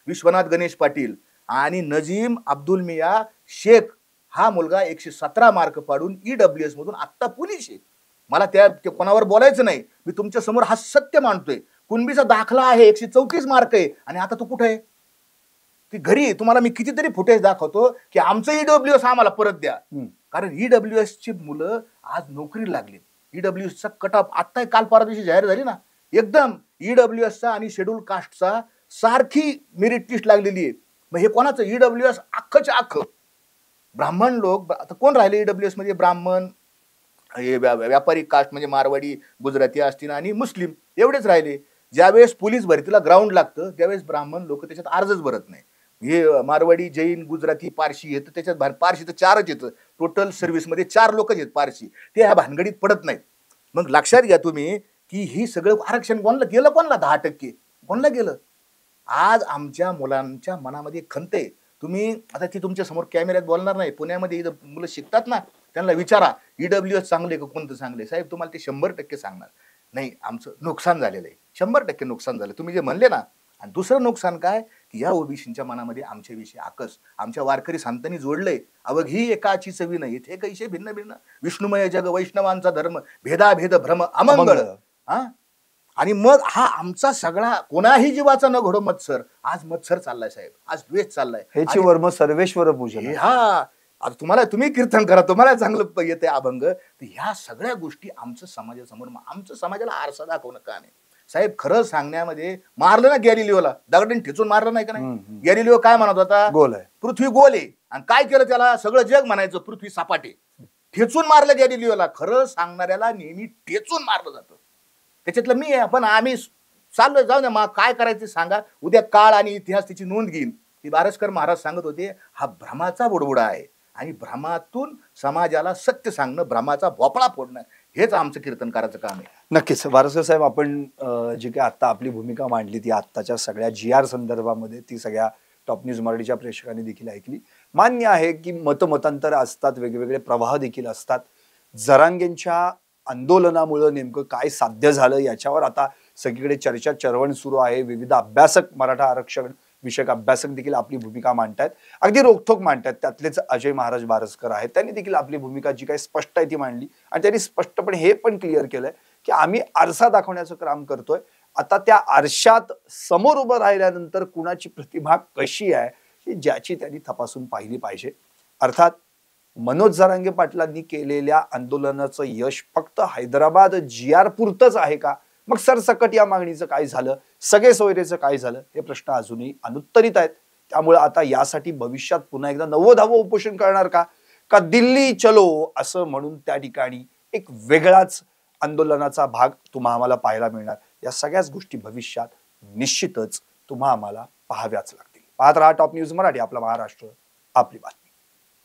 विश्वनाथ गणेश पाटील. आणि नजीम अब्दुल मिया शेख हा मुलगा 117 मार्क पाडून EWS मधून आत्ता पोलीस आहे. मला त्या कोणावर बोलायचं नाही, मी तुमच्या समोर हा सत्य मांडतोय. कुणबीचा दाखला आहे, 134 मार्क आहे, आणि आता तो कुठे आहे? ती घरी. तुम्हाला मी कितीतरी फुटेज दाखवतो की आमचं EWS आम्हाला परत द्या. कारण EWS ची मुलं आज नोकरी लागली. EWSचा कट ऑफ आता काल परवा दिवशी जाहीर झाली ना, एकदम EWSचा आणि शेड्यूल कास्टचा सारखी मेरिट लिस्ट लागलेली आहे. मग हे कोणाचं? EWS अख्खच्या अख्खं. ब्राह्मण लोक आता कोण राहिले EWS मध्ये? ब्राह्मण, हे व्यापारी कास्ट म्हणजे मारवाडी, गुजराती असतील आणि मुस्लिम, एवढेच राहिले. ज्यावेळेस पोलीस भरतीला ग्राउंड लागतं त्यावेळेस ब्राह्मण लोक त्याच्यात अर्जच भरत नाही. हे मारवाडी, जैन, गुजराती, पारशी येतं त्याच्यात. पारशी तर 4च येतं टोटल सर्व्हिसमध्ये, 4 लोकच आहेत पारशी, ते ह्या भानगडीत पडत नाहीत. मग लक्षात घ्या तुम्ही की ही सगळं आरक्षण कोणाला गेलं? कोणाला? 10% कोणाला गेलं? आज आमच्या मुलांच्या मनामध्ये खंत आहे. तुम्ही आता ती तुमच्या समोर कॅमेऱ्यात बोलणार नाही, पुण्यामध्ये मुलं शिकतात ना, त्यांना विचारा EWS चांगले का कोणतं चांगले? साहेब तुम्हाला ते 100% सांगणार नाही, आमचं नुकसान झालेलं आहे, 100% नुकसान झालं, तुम्ही जे म्हणले ना. आणि दुसरं नुकसान काय की या ओबीसींच्या मनामध्ये आमच्याविषयी आकस, आमच्या वारकरी संतांनी जोडलंय, अवघी एकाची चवी नाही, इथे कैसे भिन्न भिन्न विष्णुमय जग वैष्णवांचा धर्म, भेदाभेद भ्रम अमंगळ. आणि मग हा आमचा सगळा कोणाही जीवाचा न घडो मत्सर, आज मत्सर चाललाय साहेब, आज द्वेष चाललाय. हेची वर्म सर्वेश्वर पूजन. हा आता तुम्ही कीर्तन करा, तुम्हाला चांगलं येते अभंग. तर ह्या सगळ्या गोष्टी आमचं समाजासमोर, आमचं समाजाला आरसा दाखवणं काम आहे साहेब. खरं सांगण्यामध्ये मारलं ना गॅलिलिओला, दगडाने ठेचून मारलं नाही का नाही. गॅलिलिओ काय म्हणत होता, गोल आहे, पृथ्वी गोल आहे. आणि काय केलं त्याला, सगळं जग म्हणायचं पृथ्वी सपाटे. ठेचून मारलं गॅलिलिओला. खरं सांगणाऱ्याला नेहमी ठेचून मारलं जातं. त्याच्यातलं मी आहे, पण आम्ही चाललोय, जाऊ द्या मग काय करायचं सांगा. उद्या काळ आणि इतिहास त्याची नोंद घेईन. ती बारसकर महाराज सांगत होते, हा भ्रमाचा बुडबुडा आहे आणि भ्रमातून समाजाला सत्य सांगणं, भ्रमाचा भोपळा फोडणं, हेच आमचं कीर्तनकाराचं काम आहे. नक्कीच वारसकर साहेब, आपण जी काही आता आपली भूमिका मांडली ती आत्ताच्या सगळ्या GR संदर्भामध्ये, ती सगळ्या टॉप न्यूज मराठीच्या प्रेक्षकांनी देखील ऐकली. मान्य आहे की मतमतांतर असतात, वेगवेगळे प्रवाह देखील असतात. जरांगेंच्या आंदोलनामुळे नेमकं काय साध्य झालं याच्यावर आता सगळीकडे चर्चा चरवण सुरू आहे. विविध अभ्यासक, मराठा आरक्षण विषयक अभ्यासक देखील आपली भूमिका मांडतायत, अगदी रोखोक मांडतायत. त्यातलेच अजय महाराज बारसकर आहेत, त्यांनी देखील आपली भूमिका जी काही स्पष्ट आहे ती मांडली. आणि त्यांनी स्पष्टपणे हे पण क्लिअर केलंय की आम्ही आरसा दाखवण्याचं काम करतोय. आता त्या आरशात समोर उभं राहिल्यानंतर कुणाची प्रतिभा कशी आहे ही ज्याची त्यांनी तपासून पाहिली पाहिजे. अर्थात मनोज जरांगे पाटलांनी केलेल्या आंदोलनाचं यश फक्त हैदराबाद GR पुरतच आहे का? मग सरसकट या मागणीचं काय झालं, सगळे सोयरेचं काय झालं, हे प्रश्न अजूनही अनुत्तरित आहेत. त्यामुळे आता यासाठी भविष्यात पुन्हा एकदा 90-10 उपोषण करणार का दिल्ली चलो असं म्हणून त्या ठिकाणी एक वेगळाच आंदोलनाचा भाग तुम्हा आम्हाला पाहायला मिळणार. या सगळ्याच गोष्टी भविष्यात निश्चितच तुम्हा आम्हाला पाहाव्याच लागतील. पाहत रहा टॉप न्यूज मराठी, आपला महाराष्ट्र, आपली बात.